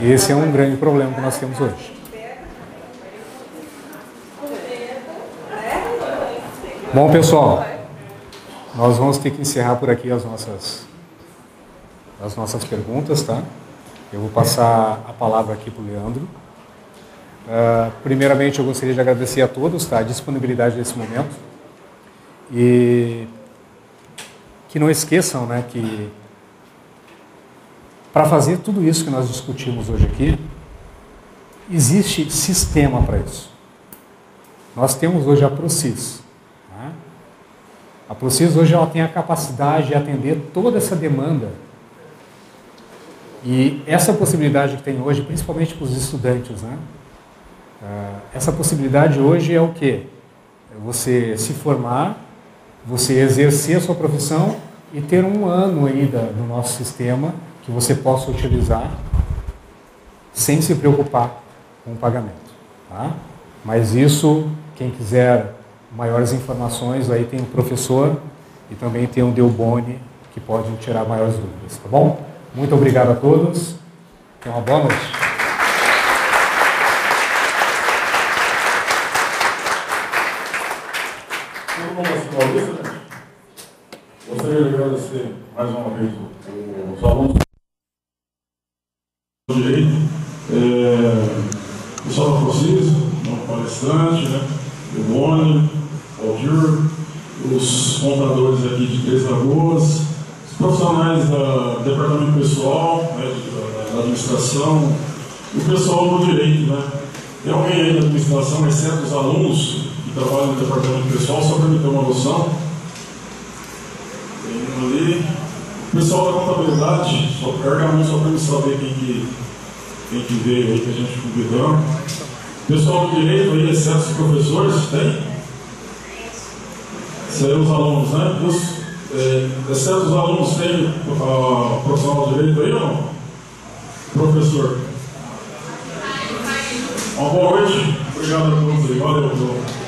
Esse é um grande problema que nós temos hoje. Bom, pessoal, nós vamos ter que encerrar por aqui as nossas perguntas, tá? Eu vou passar a palavra aqui para o Leandro. Primeiramente, eu gostaria de agradecer a todos, tá, a disponibilidade desse momento. E que não esqueçam, né, que para fazer tudo isso que nós discutimos hoje aqui, existe sistema para isso. Nós temos hoje a Procis. Né? A Procis hoje ela tem a capacidade de atender toda essa demanda. E essa possibilidade que tem hoje, principalmente para os estudantes, né? Essa possibilidade hoje é o quê? É você se formar, você exercer a sua profissão e ter um ano aí do nosso sistema que você possa utilizar sem se preocupar com o pagamento. Tá? Mas isso, quem quiser maiores informações, aí tem o professor e também tem o Delboni que pode tirar maiores dúvidas, tá bom? Muito obrigado a todos. Tenham uma boa noite. Gostaria de agradecer mais uma vez os alunos do direito, o pessoal da Procis, o palestrante, né, o Boni, o Aldir, os contadores aqui de Três Lagoas, os profissionais do departamento pessoal, né, da administração, o pessoal do direito. Né. Tem alguém aí da administração, exceto os alunos que trabalham no departamento pessoal, só para me ter uma noção? Tem um ali. O pessoal da contabilidade, só pega a mão só para me saber quem que veio aí que a gente convidou. O pessoal do direito aí, exceto os professores, tem? Isso aí os alunos, né? Exceto os alunos, tem a profissional do direito aí ou não? Professor. Uma boa noite. Obrigado a todos aí. Valeu.